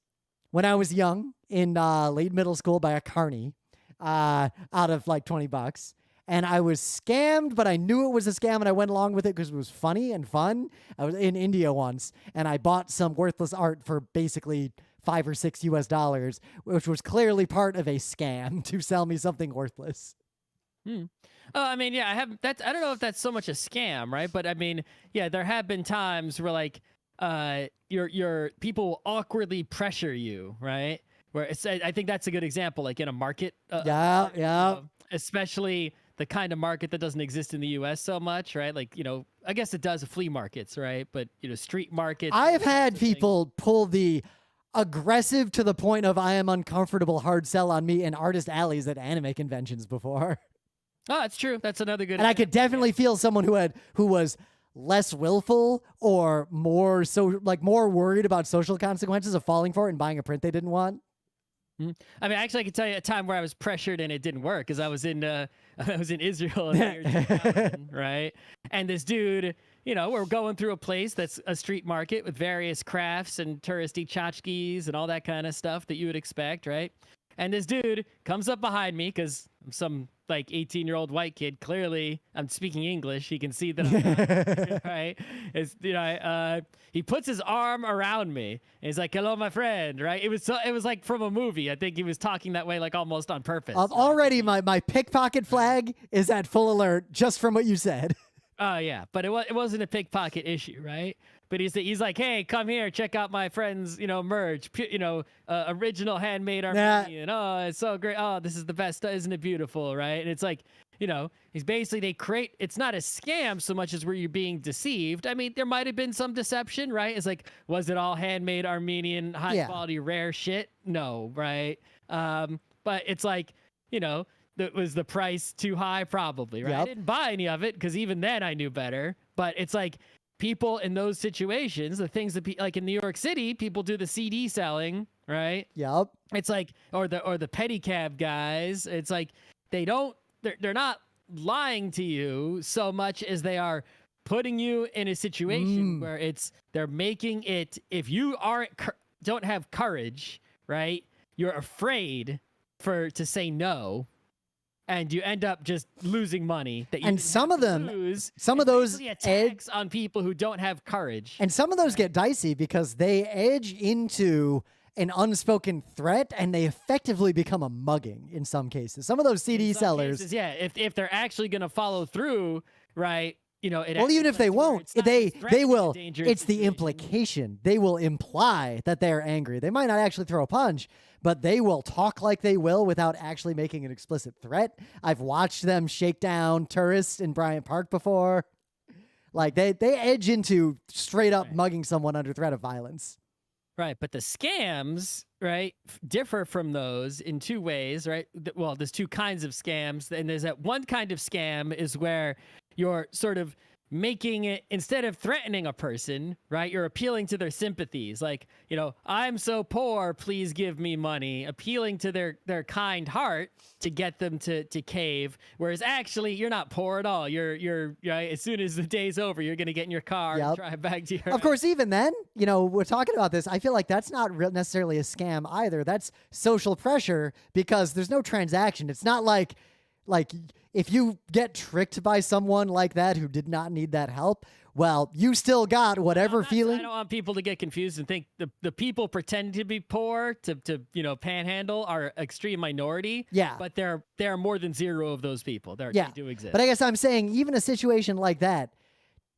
when I was young in late middle school by a carny out of like $20. and I was scammed, but I knew it was a scam, and I went along with it because it was funny and fun. I was in India once, and I bought some worthless art for basically $5 or $6, which was clearly part of a scam to sell me something worthless. I mean, yeah, I have that's I don't know if that's so much a scam, right? But I mean, yeah, there have been times where like your people will awkwardly pressure you, right? Where I think that's a good example, like in a market. Especially the kind of market that doesn't exist in the U.S. so much, right? Like, I guess it does flea markets, right? But street markets. I've had people pull the aggressive to the point of I am uncomfortable hard sell on me in artist alleys at anime conventions before. Oh, that's true. That's another good. And I could definitely feel someone who was less willful or more worried about social consequences of falling for it and buying a print they didn't want. I mean, actually, I can tell you a time where I was pressured and it didn't work because I was in Israel in the year 2000, right? And this dude, we're going through a place that's a street market with various crafts and touristy tchotchkes and all that kind of stuff that you would expect, right? And this dude comes up behind me because I'm some 18-year-old white kid. Clearly, I'm speaking English. He can see that I'm not, right? He puts his arm around me and he's like, "Hello, my friend," right? It was like from a movie. I think he was talking that way, like almost on purpose. Already, my pickpocket flag is at full alert just from what you said. Oh yeah, but it wasn't a pickpocket issue, right? But he's like, "Hey, come here, check out my friend's, merch, original handmade Armenian. Oh, it's so great. Oh, this is the best. Isn't it beautiful?" Right? And it's like, he's basically it's not a scam so much as where you're being deceived. I mean, there might have been some deception, right? It's like, was it all handmade Armenian, high quality, rare shit? No, right? But it's like, was the price too high? Probably, right? Yep. I didn't buy any of it because even then I knew better. But it's like, people in those situations, the things that like in New York City, people do the CD selling, right? Yep. It's like, or the pedicab guys. It's like they're not lying to you so much as they are putting you in a situation where they're making it. If you don't have courage, right? You're afraid to say no. And you end up just losing money that you and some of those attacks on people who don't have courage. And some of those get dicey because they edge into an unspoken threat and they effectively become a mugging in some cases. Some of those CD sellers, if they're actually going to follow through, right? Even if they won't, they will. It's the implication. They will imply that they're angry. They might not actually throw a punch, but they will talk like they will without actually making an explicit threat. I've watched them shake down tourists in Bryant Park before. Like they edge into straight up mugging someone under threat of violence. Right, but the scams, right, differ from those in two ways, right? Well, there's two kinds of scams, and there's that one kind of scam is where you're sort of making it, instead of threatening a person, right, you're appealing to their sympathies. Like, I'm so poor, please give me money. Appealing to their kind heart to get them to cave. Whereas actually, you're not poor at all. You're right, as soon as the day's over, you're going to get in your car and drive back to your Of course, even then, we're talking about this. I feel like that's not necessarily a scam either. That's social pressure because there's no transaction. It's not like if you get tricked by someone like that who did not need that help, well, you still got whatever feeling. I don't want people to get confused and think the people pretending to be poor to panhandle are extreme minority. Yeah. But there are more than zero of those people. They do exist. But I guess I'm saying even a situation like that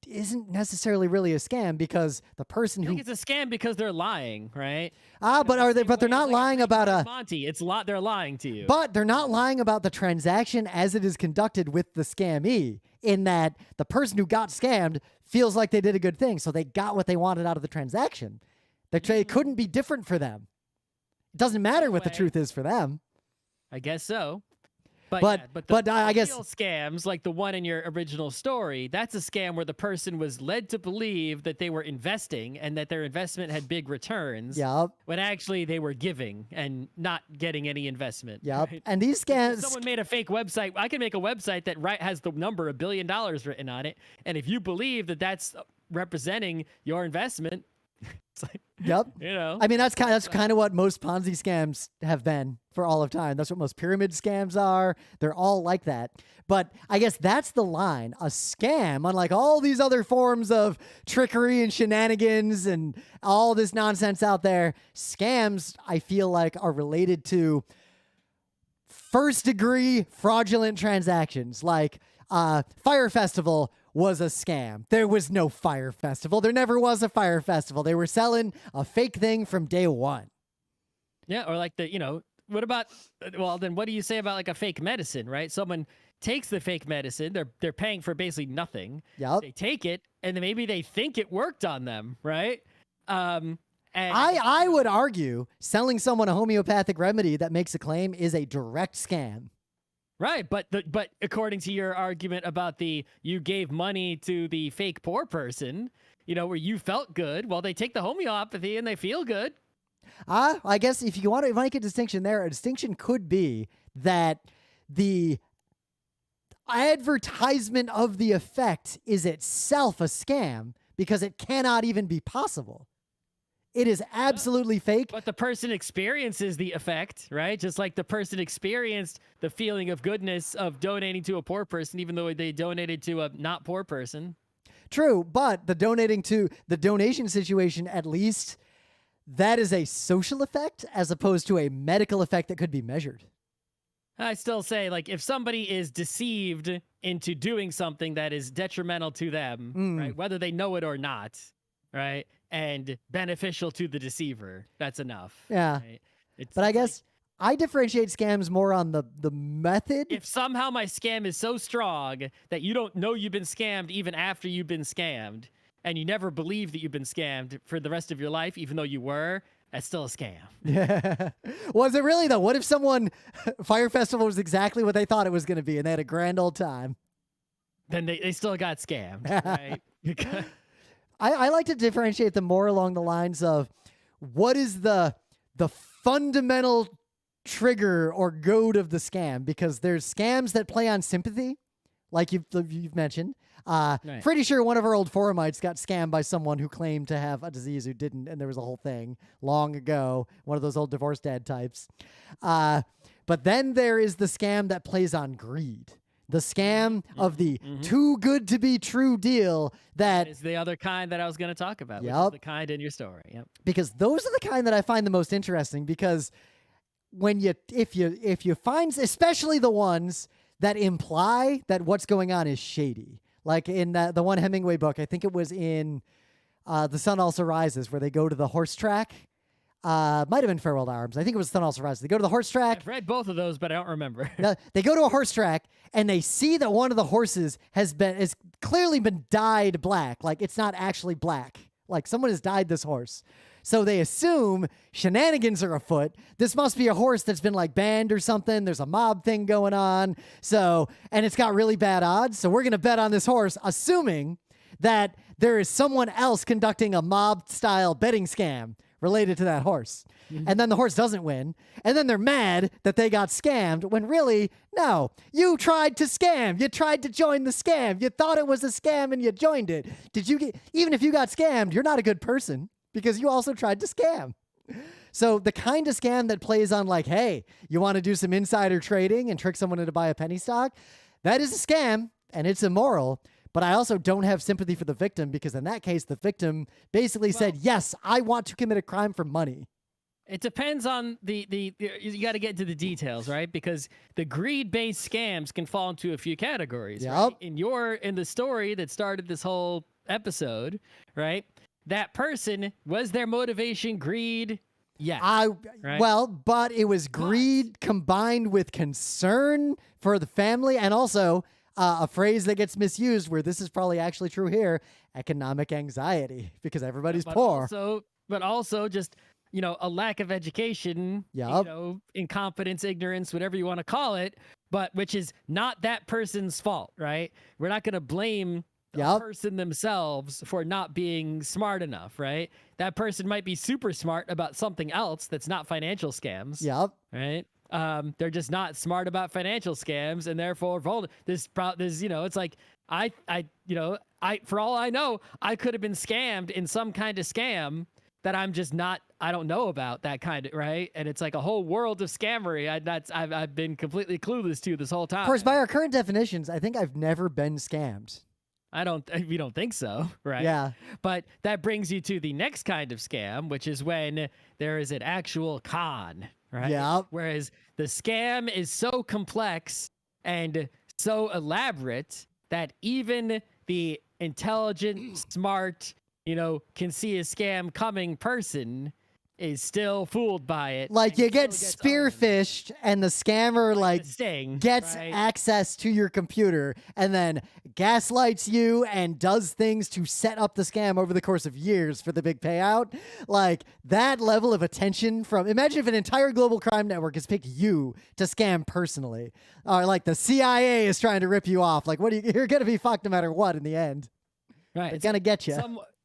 isn't necessarily really a scam because the person who... I think it's a scam because they're lying, right? But they're not lying about Monty, they're lying to you. But they're not lying about the transaction as it is conducted with the scamee, in that the person who got scammed feels like they did a good thing, so they got what they wanted out of the transaction. It couldn't be different for them. It doesn't matter what the truth is for them. I guess so. But I guess real scams, like the one in your original story, that's a scam where the person was led to believe that they were investing and that their investment had big returns. Yep. When actually they were giving and not getting any investment. Yep. Right? And these scams... Someone made a fake website. I can make a website that has the number $1 billion written on it. And if you believe that that's representing your investment, It's like, Yep. you know, I mean, that's kind of what most Ponzi scams have been for all of time. That's what most pyramid scams are. They're all like that. But I guess that's the line. A scam, unlike all these other forms of trickery and shenanigans and all this nonsense out there, scams, I feel like, are related to first-degree fraudulent transactions. Like Fire Festival was a scam. There was no Fire Festival. There never was a Fire Festival. They were selling a fake thing from day one. yeah, or like what about, well, then what do you say about like a fake medicine, right? Someone takes the fake medicine, they're paying for basically nothing. Yep. They take it, and then maybe they think it worked on them, right? And I would argue selling someone a homeopathic remedy that makes a claim is a direct scam. right, but according to your argument about you gave money to the fake poor person, where you felt good, well, they take the homeopathy and they feel good. I guess if you want to make a distinction there, a distinction could be that the advertisement of the effect is itself a scam because it cannot even be possible. It is absolutely fake. But the person experiences the effect, right? Just like the person experienced the feeling of goodness of donating to a poor person, even though they donated to a not poor person. True, but the donation situation, at least, that is a social effect as opposed to a medical effect that could be measured. I still say, like, if somebody is deceived into doing something that is detrimental to them, right, whether they know it or not, right, and beneficial to the deceiver, that's enough. Yeah. Right? But I guess I differentiate scams more on the method. If somehow my scam is so strong that you don't know you've been scammed even after you've been scammed, and you never believe that you've been scammed for the rest of your life, even though you were, that's still a scam. Yeah. Was it really, though? What if Fire Festival was exactly what they thought it was going to be, and they had a grand old time? Then they still got scammed, right? I like to differentiate them more along the lines of what is the fundamental trigger or goad of the scam, because there's scams that play on sympathy, like you've mentioned. Right. Pretty sure one of our old forumites got scammed by someone who claimed to have a disease who didn't, and there was a whole thing long ago, one of those old divorced dad types. But then there is the scam that plays on greed. The scam of the too good to be true deal that is the other kind that I was going to talk about. Yep. Which is the kind in your story. Yep. Because those are the kind that I find the most interesting, because if you find, especially the ones that imply that what's going on is shady, like in the one Hemingway book, I think it was in The Sun Also Rises, where they go to the horse track. Might have been Farewell to Arms. I think it was Sun Also Rises. They go to the horse track. I've read both of those, but I don't remember. No, they go to a horse track and they see that one of the horses has clearly been dyed black. Like, it's not actually black. Like, someone has dyed this horse. So they assume shenanigans are afoot. This must be a horse that's been like banned or something. There's a mob thing going on. And it's got really bad odds. So we're going to bet on this horse, assuming that there is someone else conducting a mob style betting scam related to that horse. And then the horse doesn't win. And then they're mad that they got scammed, when really, no, you tried to scam. You tried to join the scam. You thought it was a scam and you joined it. Even if you got scammed, you're not a good person, because you also tried to scam. So the kind of scam that plays on like, hey, you want to do some insider trading and trick someone into buy a penny stock, that is a scam and it's immoral. But I also don't have sympathy for the victim, because in that case, the victim basically said, yes, I want to commit a crime for money. It depends on you got to get into the details, right? Because the greed-based scams can fall into a few categories. Yep. Right? In the story that started this whole episode, right? That person, was their motivation greed? Yes. Right? Well, but it was greed combined with concern for the family, and also a phrase that gets misused, where this is probably actually true here, economic anxiety, because everybody's poor. But also just, a lack of education, Yep. Incompetence, ignorance, whatever you want to call it, but which is not that person's fault, right? We're not going to blame the person themselves for not being smart enough, right? That person might be super smart about something else that's not financial scams. Yep. Right? They're just not smart about financial scams, and therefore vulnerable. It's like for all I know, I could have been scammed in some kind of scam that I'm just not, I don't know about that kind of, right? And it's like a whole world of scammery I've been completely clueless to this whole time. Of course, by our current definitions, I think I've never been scammed. We don't think so, right? Yeah. But that brings you to the next kind of scam, which is when there is an actual con, right? Yeah. Whereas the scam is so complex and so elaborate that even the intelligent, smart, can see a scam coming person is still fooled by it. Like you get spearphished and the scammer gets right? access to your computer and then gaslights you and does things to set up the scam over the course of years for the big payout. Like that level of attention imagine if an entire global crime network has picked you to scam personally. Or like the CIA is trying to rip you off. Like you're going to be fucked no matter what in the end. Right. It's going to get you.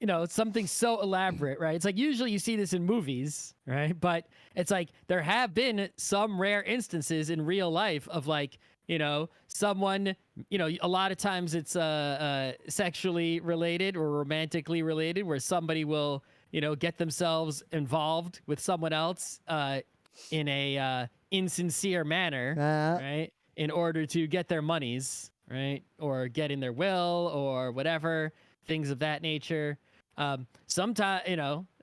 It's something so elaborate, right? It's like usually you see this in movies, right? But it's like there have been some rare instances in real life of like, someone, a lot of times it's sexually related or romantically related where somebody will, get themselves involved with someone else in a insincere manner, right? In order to get their monies, right? Or get in their will or whatever, things of that nature. Sometimes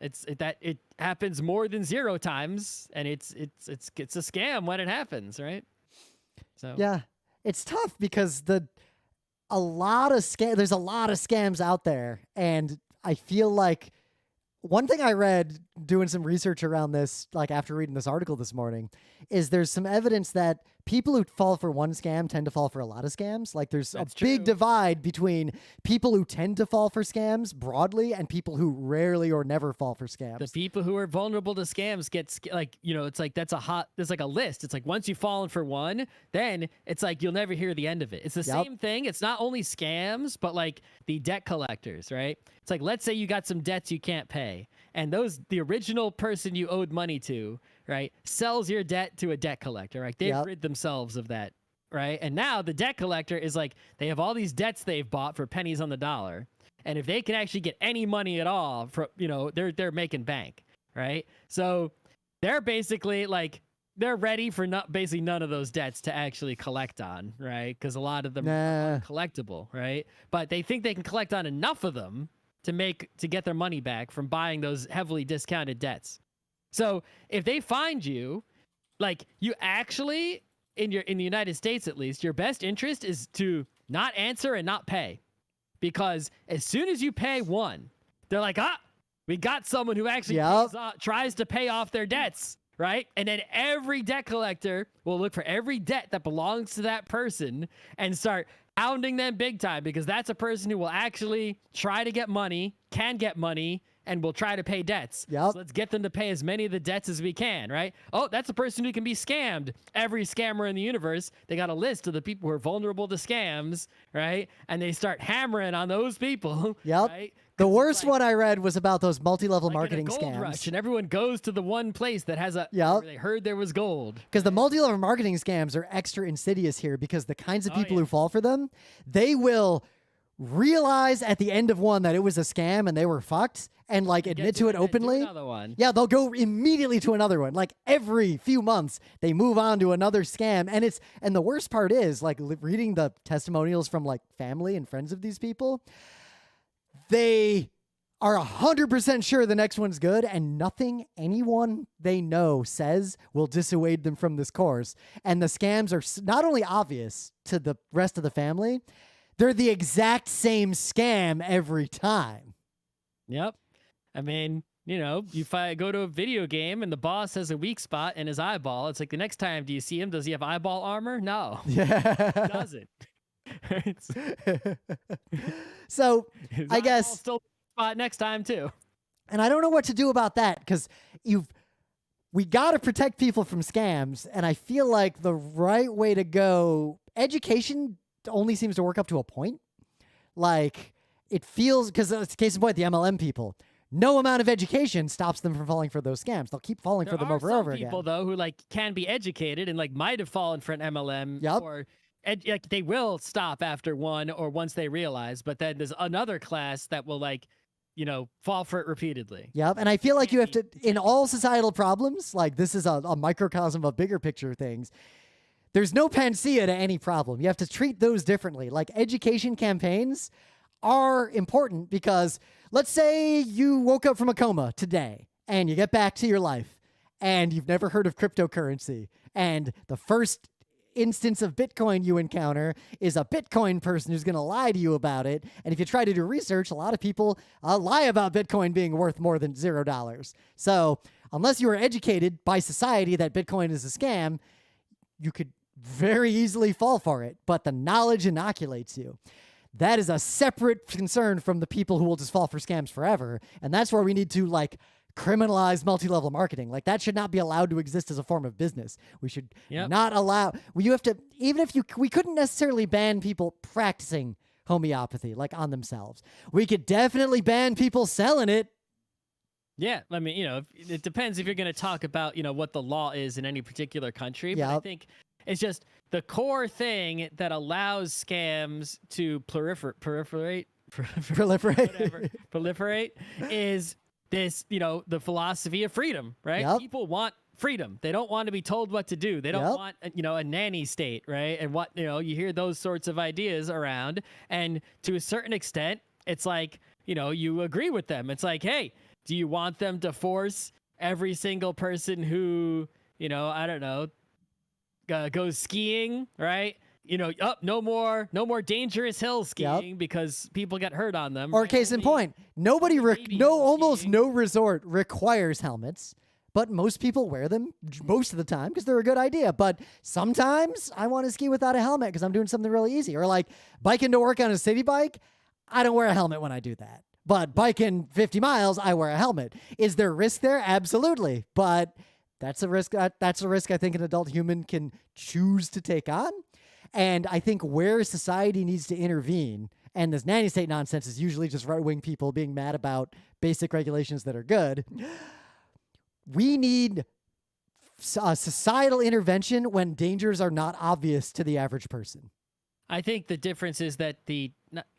it happens more than 0 times, and it's a scam when it happens, right? So yeah, it's tough because there's a lot of scams out there, and I feel like one thing I read doing some research around this, like after reading this article this morning, is there's some evidence that people who fall for one scam tend to fall for a lot of scams. Like there's a big divide between people who tend to fall for scams broadly and people who rarely or never fall for scams. The people who are vulnerable to scams get it's like there's like a list. It's like once you've fallen for one, then it's like you'll never hear the end of it. It's the same thing. It's not only scams, but like the debt collectors, right? It's like, let's say you got some debts you can't pay, and the original person you owed money to, right, sells your debt to a debt collector, right? They've rid themselves of that, right? And now the debt collector is like, they have all these debts they've bought for pennies on the dollar, and if they can actually get any money at all, they're making bank, right? So they're basically like, they're ready for basically none of those debts to actually collect on, right? Because a lot of them are uncollectible, right? But they think they can collect on enough of them to get their money back from buying those heavily discounted debts. So if they find you, like you actually in the United States, at least, your best interest is to not answer and not pay, because as soon as you pay one, they're like, we got someone who actually tries to pay off their debts, right? And then every debt collector will look for every debt that belongs to that person and start hounding them big time, because that's a person who will actually try to get money, can get money, and will try to pay debts. So let's get them to pay as many of the debts as we can, right? Oh, that's a person who can be scammed. Every scammer in the universe, they got a list of the people who are vulnerable to scams, right? And they start hammering on those people, right? The worst one I read was about those multi-level marketing gold scams. Rush, and everyone goes to the one place that has where they heard there was gold. Because the multi-level marketing scams are extra insidious here, because the kinds of people who fall for them, they will realize at the end of one that it was a scam and they were fucked, and like admit to it openly. Another one. Yeah, they'll go immediately to another one. Like every few months, they move on to another scam. And the worst part is, like, reading the testimonials from like family and friends of these people, they are 100% sure the next one's good, and nothing anyone they know says will dissuade them from this course. And the scams are not only obvious to the rest of the family, they're the exact same scam every time. Yep. I mean, if I go to a video game and the boss has a weak spot in his eyeball, it's like the next time, do you see him? Does he have eyeball armor? No. Yeah. He doesn't. So his I guess still spot next time too. And I don't know what to do about that, because we got to protect people from scams. And I feel like the right way to go, education only seems to work up to a point. Like it feels, because it's case in point, the MLM people, no amount of education stops them from falling for those scams. They'll keep falling for them over and over again. There are some people though who like can be educated and like might have fallen for an MLM or like they will stop after one or once they realize, but then there's another class that will like, fall for it repeatedly. Yep. And I feel like you have to, in all societal problems, like this is a microcosm of bigger picture things. There's no panacea to any problem. You have to treat those differently. Like education campaigns are important because let's say you woke up from a coma today and you get back to your life and you've never heard of cryptocurrency. And the first instance of Bitcoin you encounter is a Bitcoin person who's going to lie to you about it. And if you try to do research, a lot of people lie about Bitcoin being worth more than $0. So unless you are educated by society that Bitcoin is a scam, you could very easily fall for it. But the knowledge inoculates you. That is a separate concern from the people who will just fall for scams forever. And that's where we need to criminalize multi-level marketing. Like that should not be allowed to exist as a form of business. We should not allow, you have to, even if we couldn't necessarily ban people practicing homeopathy like on themselves. We could definitely ban people selling it. Yeah. I mean, it depends if you're going to talk about, what the law is in any particular country. But I think it's just the core thing that allows scams to proliferate is this, the philosophy of freedom, right? Yep. People want freedom. They don't want to be told what to do. They don't want, a nanny state, right? And what, you hear those sorts of ideas around. And to a certain extent, it's like, you agree with them. It's like, hey, do you want them to force every single person who, I don't know, goes skiing, right? No more dangerous hill skiing because people get hurt on them. Or case in point, almost no resort requires helmets, but most people wear them most of the time because they're a good idea. But sometimes I want to ski without a helmet because I'm doing something really easy. Or like biking to work on a city bike, I don't wear a helmet when I do that. But biking 50 miles, I wear a helmet. Is there risk there? Absolutely. But that's a risk. That's a risk I think an adult human can choose to take on. And I think where society needs to intervene, and this nanny state nonsense is usually just right-wing people being mad about basic regulations that are good. We need societal intervention when dangers are not obvious to the average person. I think the difference is that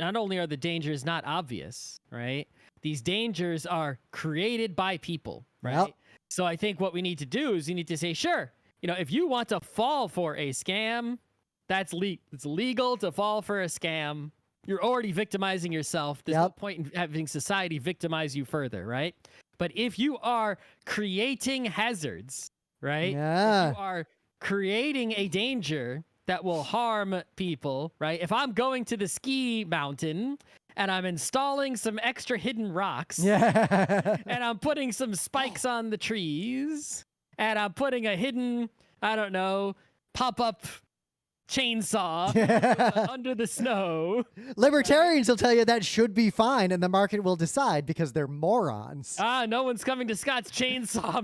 not only are the dangers not obvious, right? These dangers are created by people, right? Yep. So I think what we need to do is you need to say, sure, if you want to fall for a scam, it's legal to fall for a scam. You're already victimizing yourself. There's no point in having society victimize you further, right? But if you are creating hazards, right? Yeah. If you are creating a danger that will harm people, right? If I'm going to the ski mountain and I'm installing some extra hidden rocks, and I'm putting some spikes on the trees, and I'm putting a hidden, I don't know, pop-up chainsaw under the snow. Libertarians will tell you that should be fine, and the market will decide because they're morons. No one's coming to Scott's chainsaw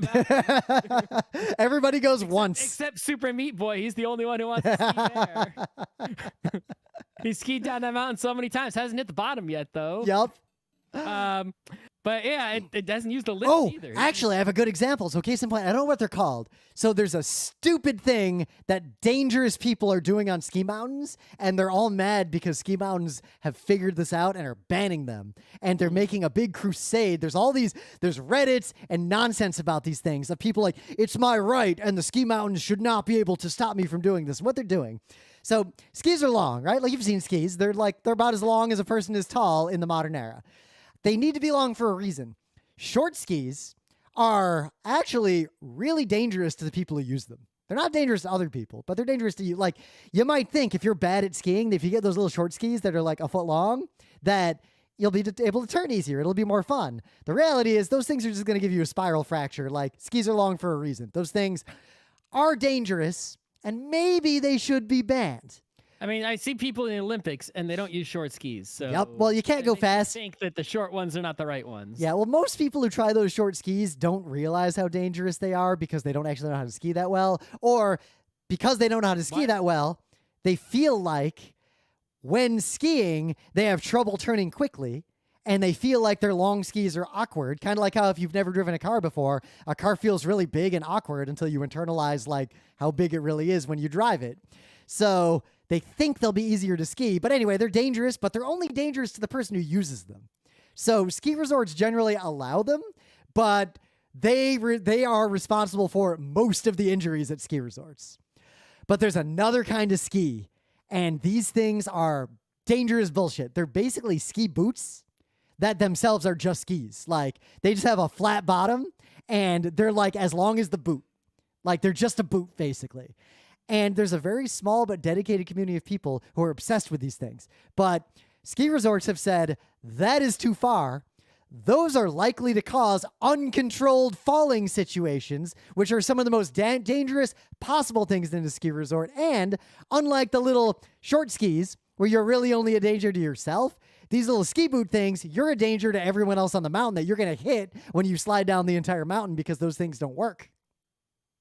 mountain. Everybody goes once. Except Super Meat Boy. He's the only one who wants to ski there. He skied down that mountain so many times. Hasn't hit the bottom yet, though. Yep. But yeah, it doesn't use the lift either. Actually, I have a good example. So case in point, I don't know what they're called. So there's a stupid thing that dangerous people are doing on ski mountains, and they're all mad because ski mountains have figured this out and are banning them. And they're making a big crusade. There's Reddits and nonsense about these things of people like, it's my right, and the ski mountains should not be able to stop me from doing this. And what they're doing. So skis are long, right? Like you've seen skis. They're about as long as a person is tall in the modern era. They need to be long for a reason. Short skis are actually really dangerous to the people who use them. They're not dangerous to other people, but they're dangerous to you. Like, you might think if you're bad at skiing, if you get those little short skis that are like a foot long, that you'll be able to turn easier. It'll be more fun. The reality is those things are just going to give you a spiral fracture. Like, skis are long for a reason. Those things are dangerous, and maybe they should be banned. I mean, I see people in the Olympics, and they don't use short skis. So yep. Well, you can't go fast. I think that the short ones are not the right ones. Yeah, well, most people who try those short skis don't realize how dangerous they are because they don't actually know how to ski that well. Or because they don't know how to ski that well, they feel like when skiing, they have trouble turning quickly, and they feel like their long skis are awkward. Kind of like how if you've never driven a car before, a car feels really big and awkward until you internalize like how big it really is when you drive it. So They think they'll be easier to ski. But anyway, they're dangerous, but they're only dangerous to the person who uses them. So ski resorts generally allow them, but they are responsible for most of the injuries at ski resorts. But there's another kind of ski, and these things are dangerous bullshit. They're basically ski boots that themselves are just skis. Like, they just have a flat bottom, and they're like as long as the boot. Like, they're just a boot, basically. And there's a very small but dedicated community of people who are obsessed with these things. But ski resorts have said, that is too far. Those are likely to cause uncontrolled falling situations, which are some of the most dangerous possible things in a ski resort. And unlike the little short skis, where you're really only a danger to yourself, these little ski boot things, you're a danger to everyone else on the mountain that you're going to hit when you slide down the entire mountain because those things don't work.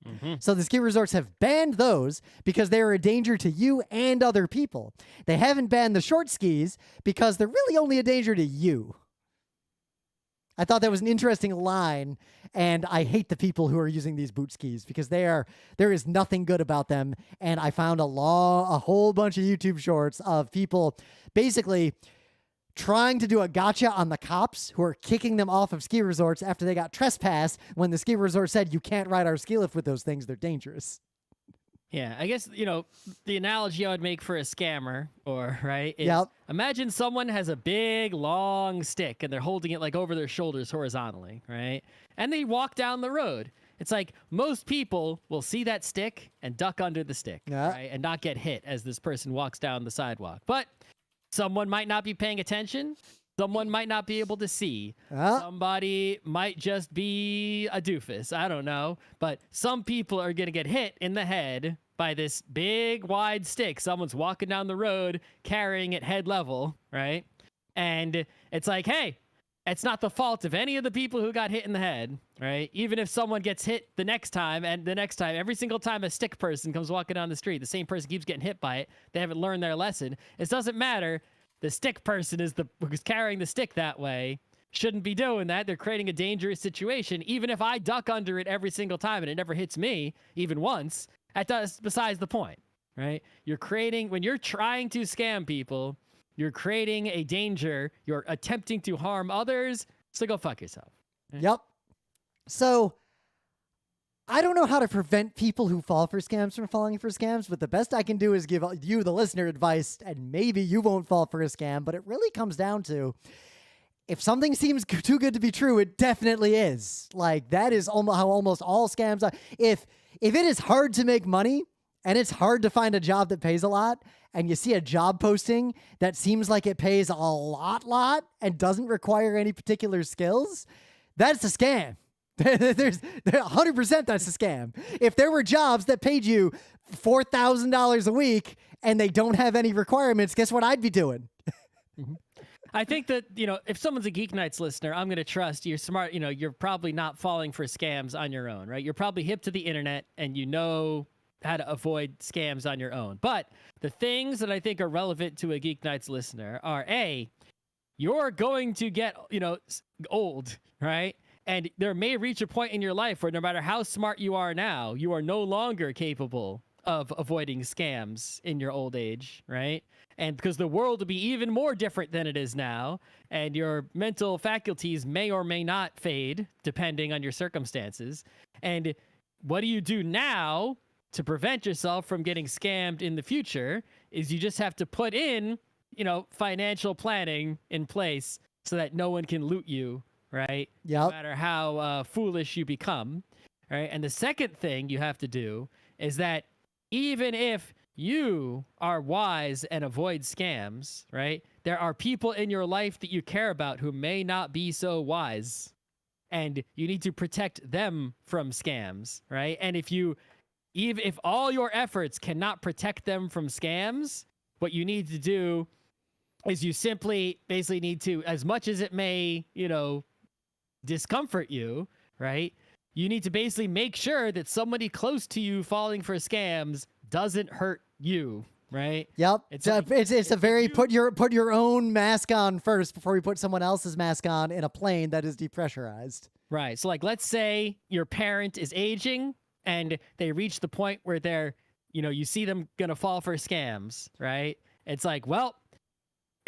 Mm-hmm. So the ski resorts have banned those because they are a danger to you and other people. They haven't banned the short skis because they're really only a danger to you. I thought that was an interesting line, and I hate the people who are using these boot skis because there is nothing good about them. And I found a whole bunch of YouTube shorts of people basically trying to do a gotcha on the cops who are kicking them off of ski resorts after they got trespassed when the ski resort said, you can't ride our ski lift with those things. They're dangerous. Yeah, I guess, the analogy I would make for a scammer, right, is imagine someone has a big, long stick and they're holding it like over their shoulders horizontally, right? And they walk down the road. It's like most people will see that stick and duck under the stick, right, and not get hit as this person walks down the sidewalk. But someone might not be paying attention. Someone might not be able to see. Somebody might just be a doofus. I don't know. But some people are going to get hit in the head by this big, wide stick. Someone's walking down the road carrying it head level, right? And it's like, hey, it's not the fault of any of the people who got hit in the head, right? Even if someone gets hit the next time, and the next time, every single time a stick person comes walking down the street, the same person keeps getting hit by it. They haven't learned their lesson. It doesn't matter. The stick person who's carrying the stick that way shouldn't be doing that. They're creating a dangerous situation. Even if I duck under it every single time and it never hits me, even once, that's besides the point, right? When you're trying to scam people, you're creating a danger. You're attempting to harm others. So go fuck yourself. Right? Yep. So I don't know how to prevent people who fall for scams from falling for scams, but the best I can do is give you, the listener, advice, and maybe you won't fall for a scam, but it really comes down to, if something seems too good to be true, it definitely is. Like, that is how almost all scams are. If it is hard to make money, and it's hard to find a job that pays a lot, and you see a job posting that seems like it pays a lot, and doesn't require any particular skills, that's a scam. There's 100% that's a scam. If there were jobs that paid you $4,000 a week and they don't have any requirements, guess what I'd be doing? I think that, if someone's a Geek Nights listener, I'm going to trust you're smart. You're probably not falling for scams on your own, right? You're probably hip to the internet and you know how to avoid scams on your own. But the things that I think are relevant to a Geek Nights listener are, A, you're going to get, old, right? And there may reach a point in your life where no matter how smart you are now, you are no longer capable of avoiding scams in your old age, right? And because the world will be even more different than it is now, and your mental faculties may or may not fade, depending on your circumstances. And what do you do now to prevent yourself from getting scammed in the future is you just have to put in, financial planning in place so that no one can loot you, right? Yep. No matter how foolish you become, right? And the second thing you have to do is that even if you are wise and avoid scams, right? There are people in your life that you care about who may not be so wise, and you need to protect them from scams, right? And if all your efforts cannot protect them from scams, what you need to do is you simply basically need to, as much as it may, discomfort you, right? You need to basically make sure that somebody close to you falling for scams doesn't hurt you, right? Yep. It's a very put your own mask on first before you put someone else's mask on in a plane that is depressurized. Right. So, like, let's say your parent is aging and they reach the point where they're, you see them gonna fall for scams, right? It's like, well,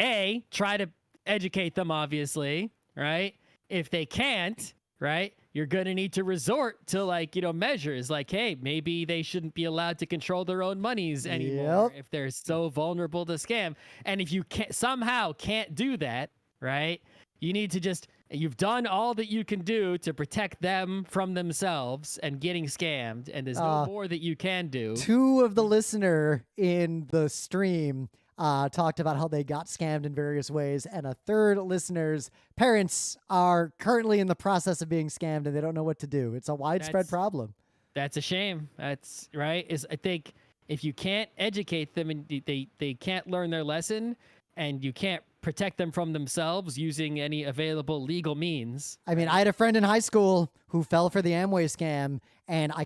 A, try to educate them, obviously, right? If they can't, right, you're gonna need to resort to like, measures like, hey, maybe they shouldn't be allowed to control their own monies anymore if they're so vulnerable to scam. And if you somehow can't do that, right, you need to you've done all that you can do to protect them from themselves and getting scammed, and there's no more that you can do. 2 of the listener in the stream talked about how they got scammed in various ways, and a 3rd listener's parents are currently in the process of being scammed and they don't know what to do. It's a widespread problem. That's a shame. That's right. I think if you can't educate them and they can't learn their lesson, and you can't protect them from themselves using any available legal means. I mean, I had a friend in high school who fell for the Amway scam, and I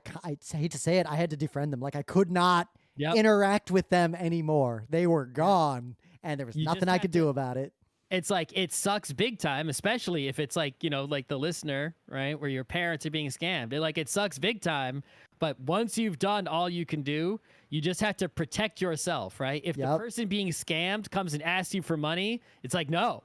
hate to say it, I had to defriend them. Like, I could not interact with them anymore. They were gone, and there was nothing I could do about it. It's like, it sucks big time, especially if it's like, like the listener, right, where your parents are being scammed. It sucks big time, but once you've done all you can do, you just have to protect yourself, right? If the person being scammed comes and asks you for money, it's like, no,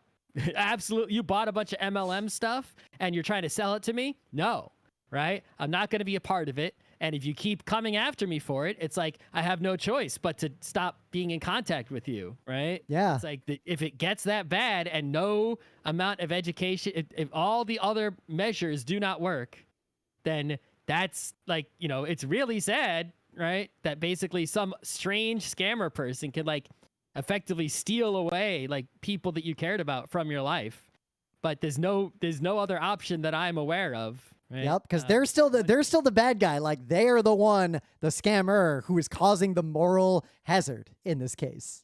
absolutely. You bought a bunch of MLM stuff and you're trying to sell it to me? No, right? I'm not going to be a part of it. And if you keep coming after me for it, it's like, I have no choice but to stop being in contact with you, right? Yeah. It's like, if it gets that bad and no amount of education, if all the other measures do not work, then that's like, it's really sad, right? That basically some strange scammer person can like effectively steal away like people that you cared about from your life. But there's no other option that I'm aware of. Right? Yep, because they're still the bad guy. Like, they are the one, the scammer, who is causing the moral hazard in this case.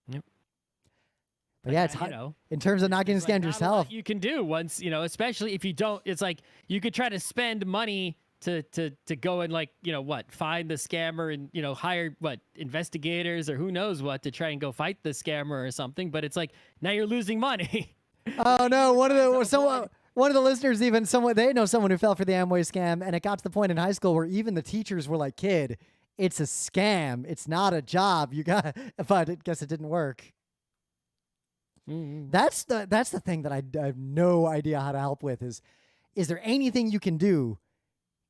Yep. But yeah, it's in terms of not getting scammed yourself. You can do once, especially if you don't. It's like you could try to spend money to go and like, find the scammer and, hire investigators or who knows what to try and go fight the scammer or something. But it's like, now you're losing money. Oh no, one of the listeners even they know someone who fell for the Amway scam, and it got to the point in high school where even the teachers were like, "Kid, it's a scam. It's not a job. You got." But I guess it didn't work. Mm-hmm. That's the thing that I have no idea how to help with. Is there anything you can do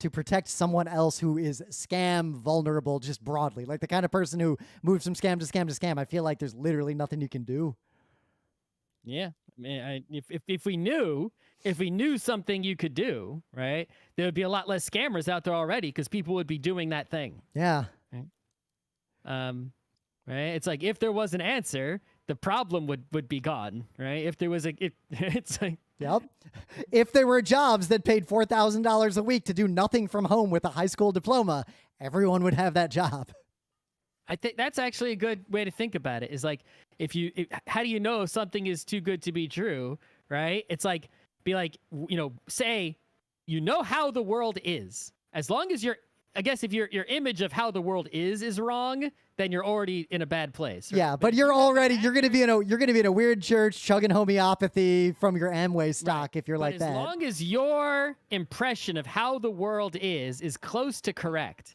to protect someone else who is scam vulnerable, just broadly, like the kind of person who moves from scam to scam to scam? I feel like there's literally nothing you can do. Yeah, I mean, if we knew something you could do, right, there would be a lot less scammers out there already because people would be doing that thing. Yeah. Right? Right. It's like, if there was an answer, the problem would be gone. Right. If there was it's like. Yep. If there were jobs that paid $4,000 a week to do nothing from home with a high school diploma, everyone would have that job. I think that's actually a good way to think about it. Is like, how do you know if something is too good to be true, right? It's like, be like, say, how the world is. As long as if your image of how the world is wrong, then you're already in a bad place. Right? Yeah, but you're gonna be in a weird church chugging homeopathy from your Amway stock, right, if you're like that. As long as your impression of how the world is close to correct,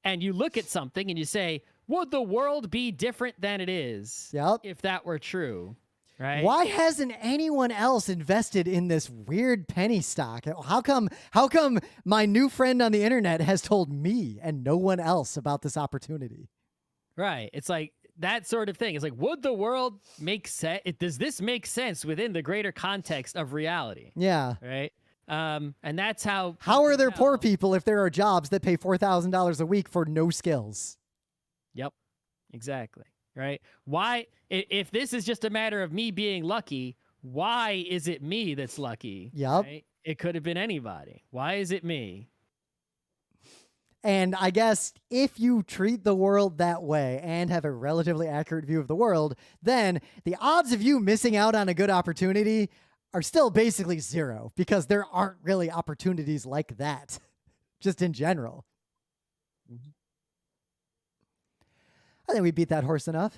and you look at something and you say, would the world be different than it is if that were true? Right? Why hasn't anyone else invested in this weird penny stock? How come my new friend on the internet has told me and no one else about this opportunity? Right. It's like that sort of thing. It's like, would the world make sense? Does this make sense within the greater context of reality? Yeah. Right. And that's how. How are there poor people if there are jobs that pay $4,000 a week for no skills? Yep. Exactly. Right. Why, if this is just a matter of me being lucky, why is it me that's lucky? Yep. Right? It could have been anybody. Why is it me? And I guess if you treat the world that way and have a relatively accurate view of the world, then the odds of you missing out on a good opportunity are still basically zero, because there aren't really opportunities like that, just in general. Mm-hmm. I think we beat that horse enough.